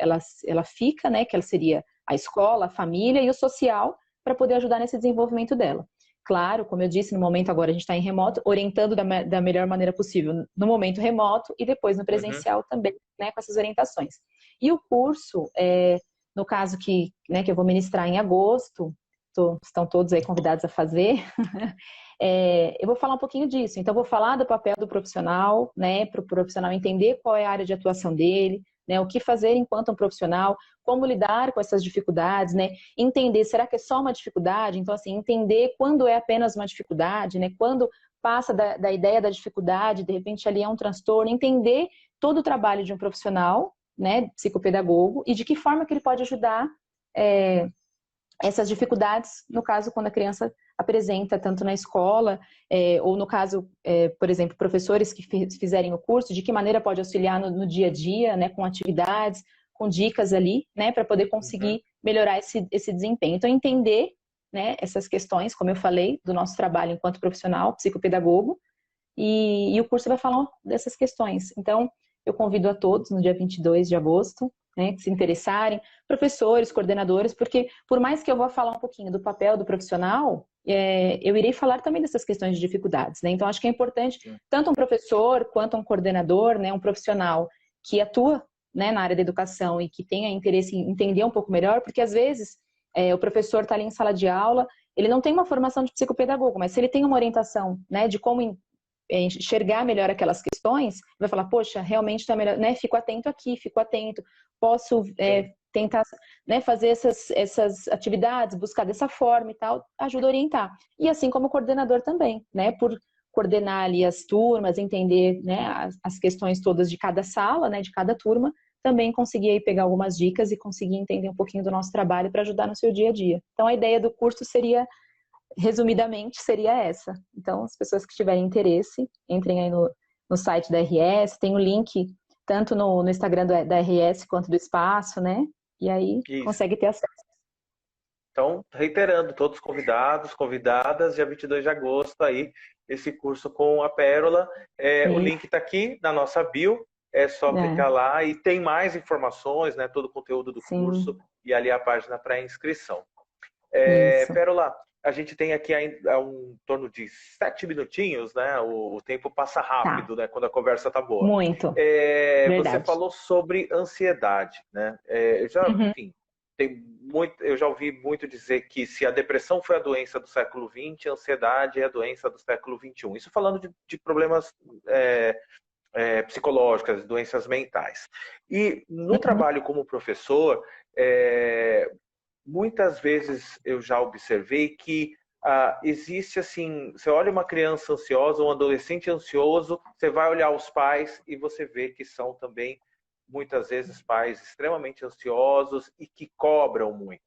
fica, né? Que ela seria a escola, a família e o social, para poder ajudar nesse desenvolvimento dela. Claro, como eu disse, no momento agora a gente está em remoto, orientando da melhor maneira possível no momento remoto e depois no presencial também, né? Com essas orientações. E o curso, no caso que eu vou ministrar em agosto, estão todos aí convidados a fazer, eu vou falar um pouquinho disso. Então, eu vou falar do papel do profissional, né, para o profissional entender qual é a área de atuação dele, né, o que fazer enquanto um profissional, como lidar com essas dificuldades, né, entender, será que é só uma dificuldade? Então, assim, entender quando é apenas uma dificuldade, né, quando passa da ideia da dificuldade, de repente ali é um transtorno, entender todo o trabalho de um profissional, né, psicopedagogo, e de que forma que ele pode ajudar essas dificuldades, no caso, quando a criança apresenta, tanto na escola, ou no caso, por exemplo, professores que fizerem o curso, de que maneira pode auxiliar no dia a dia, né, com atividades, com dicas ali, né, para poder conseguir melhorar esse desempenho. Então, entender, né, essas questões, como eu falei, do nosso trabalho enquanto profissional, psicopedagogo, e o curso vai falar dessas questões. Então, eu convido a todos no dia 22 de agosto, né, que se interessarem, professores, coordenadores, porque por mais que eu vá falar um pouquinho do papel do profissional, eu irei falar também dessas questões de dificuldades, né? Então, acho que é importante, tanto um professor quanto um coordenador, né, um profissional que atua, né, na área da educação e que tenha interesse em entender um pouco melhor, porque às vezes o professor está ali em sala de aula, ele não tem uma formação de psicopedagogo, mas se ele tem uma orientação, né, de como enxergar melhor aquelas questões, vai falar, poxa, realmente está melhor, né? Fico atento aqui, fico atento, posso tentar, né, fazer essas atividades, buscar dessa forma e tal, ajuda a orientar. E assim como o coordenador também, né? Por coordenar ali as turmas, entender, né, as questões todas de cada sala, né, de cada turma, também conseguir aí pegar algumas dicas e conseguir entender um pouquinho do nosso trabalho para ajudar no seu dia a dia. Então, a ideia do curso seria, resumidamente, seria essa. Então, as pessoas que tiverem interesse, entrem aí no site da RS, tem o link tanto no Instagram da RS quanto do espaço, né? E aí Isso. consegue ter acesso. Então, reiterando, todos convidados, convidadas, dia 22 de agosto, aí, esse curso com a Pérola. O link está aqui na nossa bio, é só clicar lá e tem mais informações, né, todo o conteúdo do curso e ali a página para inscrição. Pérola, a gente tem aqui ainda em torno de 7 minutinhos, né? O tempo passa rápido, né? Quando a conversa tá boa. Muito. Você falou sobre ansiedade, né? Enfim, eu já ouvi muito dizer que se a depressão foi a doença do século XX, a ansiedade é a doença do século XXI. Isso falando de problemas psicológicas, doenças mentais. E no trabalho como professor, muitas vezes eu já observei que existe assim, você olha uma criança ansiosa, um adolescente ansioso, você vai olhar os pais e você vê que são também, muitas vezes, pais extremamente ansiosos e que cobram muito,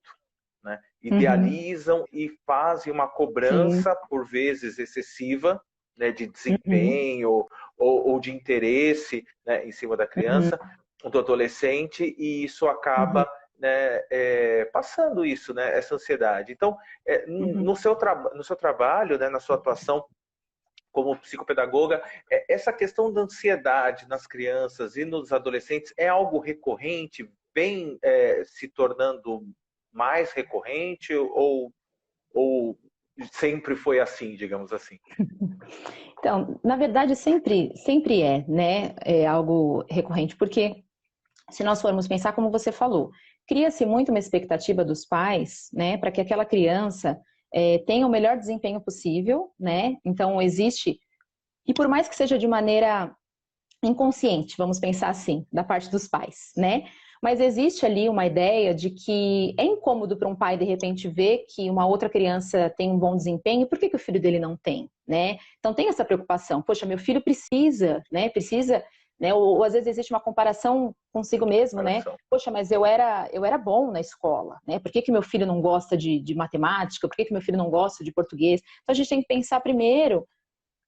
né? Idealizam e fazem uma cobrança, por vezes excessiva, né, de desempenho ou de interesse, né, em cima da criança, do adolescente, e isso acaba né, passando isso, né, essa ansiedade. Então, no seu trabalho, né, na sua atuação como psicopedagoga, essa questão da ansiedade nas crianças e nos adolescentes é algo recorrente, vem se tornando mais recorrente ou sempre foi assim, digamos assim? Então, na verdade, sempre é, né, algo recorrente, porque se nós formos pensar, como você falou, cria-se muito uma expectativa dos pais, né, para que aquela criança tenha o melhor desempenho possível, né? Então, existe, e por mais que seja de maneira inconsciente, vamos pensar assim, da parte dos pais, né? Mas existe ali uma ideia de que é incômodo para um pai, de repente, ver que uma outra criança tem um bom desempenho, por que o filho dele não tem, né? Então tem essa preocupação, poxa, meu filho precisa, né? Precisa, né? Ou às vezes existe uma comparação consigo mesmo, né? Poxa, mas eu era bom na escola, né? Por que meu filho não gosta de matemática? Por que meu filho não gosta de português? Então a gente tem que pensar primeiro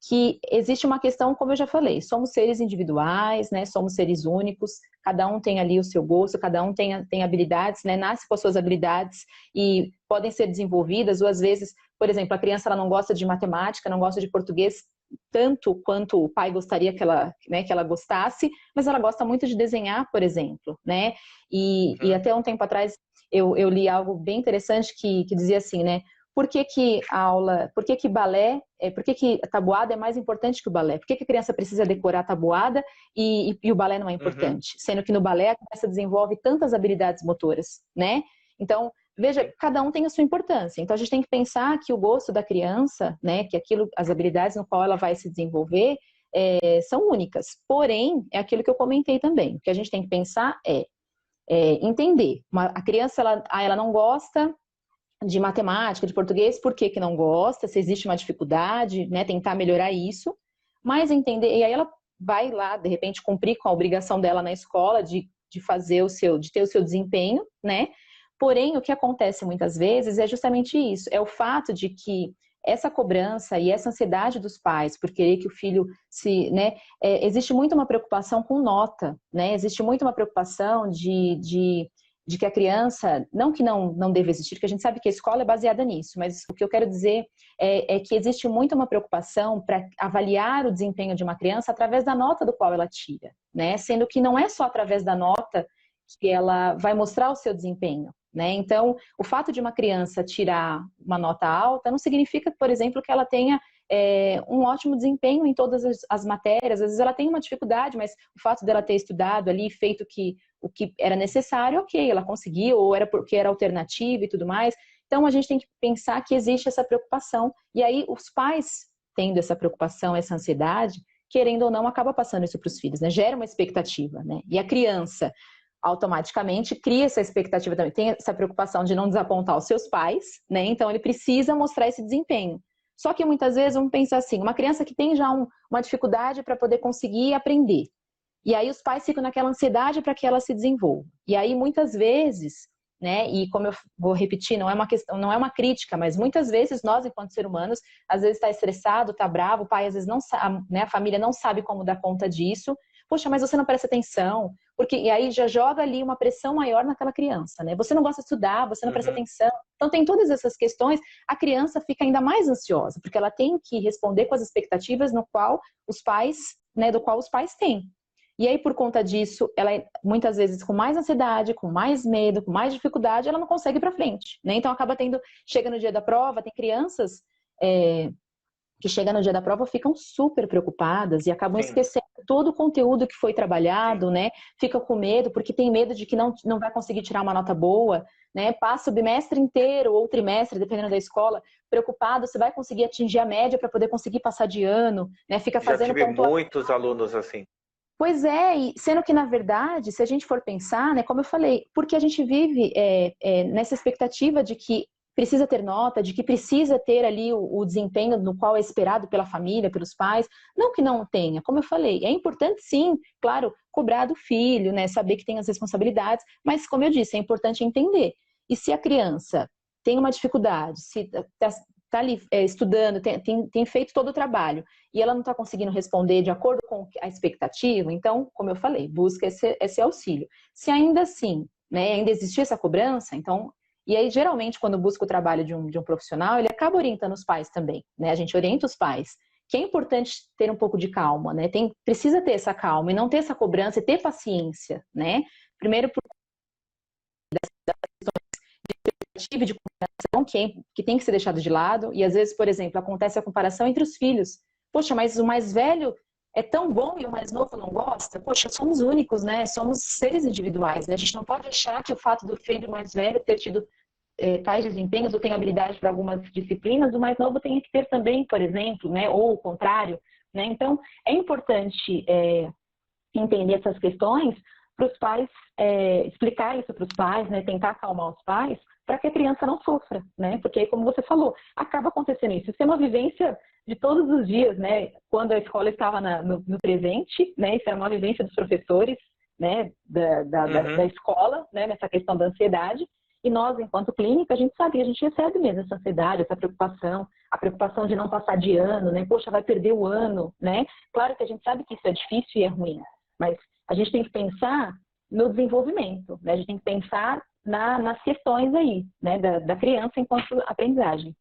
que existe uma questão, como eu já falei, somos seres individuais, né? Somos seres únicos, cada um tem ali o seu gosto, cada um tem habilidades, né? Nasce com as suas habilidades e podem ser desenvolvidas, ou às vezes, por exemplo, a criança ela não gosta de matemática, não gosta de português tanto quanto o pai gostaria que ela, né, que ela gostasse, mas ela gosta muito de desenhar, por exemplo, né? E até um tempo atrás eu li algo bem interessante que dizia assim, né? Por que balé, por que a tabuada é mais importante que o balé? Por que a criança precisa decorar a tabuada e o balé não é importante? Sendo que no balé a criança desenvolve tantas habilidades motoras, né? Então, veja, cada um tem a sua importância. Então, a gente tem que pensar que o gosto da criança, né, que as habilidades no qual ela vai se desenvolver são únicas. Porém, é aquilo que eu comentei também. O que a gente tem que pensar é entender. A criança, ela não gosta de matemática, de português, por que não gosta, se existe uma dificuldade, né, tentar melhorar isso, mas entender, e aí ela vai lá, de repente, cumprir com a obrigação dela na escola de fazer de ter o seu desempenho, né, porém, o que acontece muitas vezes é justamente isso, é o fato de que essa cobrança e essa ansiedade dos pais por querer que o filho né, existe muito uma preocupação com nota, né, existe muito uma preocupação de que a criança, não que não deva existir, porque a gente sabe que a escola é baseada nisso, mas o que eu quero dizer é que existe muito uma preocupação para avaliar o desempenho de uma criança através da nota do qual ela tira, né? Sendo que não é só através da nota que ela vai mostrar o seu desempenho, né? Então, o fato de uma criança tirar uma nota alta não significa, por exemplo, que ela tenha um ótimo desempenho em todas as matérias. Às vezes ela tem uma dificuldade, mas o fato dela ter estudado ali, feito o que era necessário, ok, ela conseguiu, ou era porque era alternativa e tudo mais. Então a gente tem que pensar que existe essa preocupação. E aí os pais tendo essa preocupação, essa ansiedade, querendo ou não, acaba passando isso para os filhos, né? Gera uma expectativa, né? E a criança automaticamente cria essa expectativa também, tem essa preocupação de não desapontar os seus pais, né? Então ele precisa mostrar esse desempenho. Só que muitas vezes vamos pensar assim, uma criança que tem já uma dificuldade para poder conseguir aprender. E aí os pais ficam naquela ansiedade para que ela se desenvolva. E aí muitas vezes, né, e como eu vou repetir, não é uma questão, não é uma crítica, mas muitas vezes nós, enquanto seres humanos, às vezes está estressado, está bravo, o pai às vezes não sabe, né, a família não sabe como dar conta disso. Poxa, mas você não presta atenção, porque e aí já joga ali uma pressão maior naquela criança, né? Você não gosta de estudar, você não presta atenção. Então tem todas essas questões, a criança fica ainda mais ansiosa, porque ela tem que responder com as expectativas no qual os pais, né, do qual os pais têm. E aí, por conta disso, ela muitas vezes com mais ansiedade, com mais medo, com mais dificuldade, ela não consegue ir para frente, né? Então acaba chega no dia da prova, tem crianças que chegam no dia da prova ficam super preocupadas e acabam esquecendo todo o conteúdo que foi trabalhado, né? Ficam com medo, porque tem medo de que não vai conseguir tirar uma nota boa, né? Passa o bimestre inteiro ou trimestre, dependendo da escola, preocupado se vai conseguir atingir a média para poder conseguir passar de ano, né? Fica fazendo pontuação. Já tive muitos alunos assim. Pois é, e sendo que, na verdade, se a gente for pensar, né, como eu falei, porque a gente vive nessa expectativa de que precisa ter nota, de que precisa ter ali o desempenho no qual é esperado pela família, pelos pais, não que não tenha, como eu falei, é importante sim, claro, cobrar do filho, né, saber que tem as responsabilidades, mas como eu disse, é importante entender. E se a criança tem uma dificuldade, se está ali estudando, tem feito todo o trabalho, e ela não está conseguindo responder de acordo com a expectativa, então, como eu falei, busca esse auxílio. Se ainda assim, né, ainda existir essa cobrança, então, e aí geralmente quando busca o trabalho de um profissional, ele acaba orientando os pais também, né, a gente orienta os pais, que é importante ter um pouco de calma, né, precisa ter essa calma e não ter essa cobrança e ter paciência, né, primeiro por de comparação que tem que ser deixado de lado, e às vezes, por exemplo, acontece a comparação entre os filhos. Poxa, mas o mais velho é tão bom e o mais novo não gosta? Poxa, somos únicos, né? Somos seres individuais, né? A gente não pode achar que o fato do filho mais velho ter tido tais desempenhos ou tem habilidade para algumas disciplinas, o mais novo tem que ter também, por exemplo, né? Ou o contrário, né? Então, é importante entender essas questões para os pais, explicar isso para os pais, né? Tentar acalmar os pais, para que a criança não sofra, né? Porque, como você falou, acaba acontecendo isso. Isso é uma vivência de todos os dias, né? Quando a escola estava no presente, né? Isso era uma vivência dos professores, né? Da escola, né? Nessa questão da ansiedade. E nós, enquanto clínica, a gente sabe que a gente recebe mesmo essa ansiedade, essa preocupação, a preocupação de não passar de ano, né? Poxa, vai perder o ano, né? Claro que a gente sabe que isso é difícil e é ruim, mas a gente tem que pensar no desenvolvimento, né? A gente tem que pensar nas questões aí, né, da criança enquanto aprendizagem.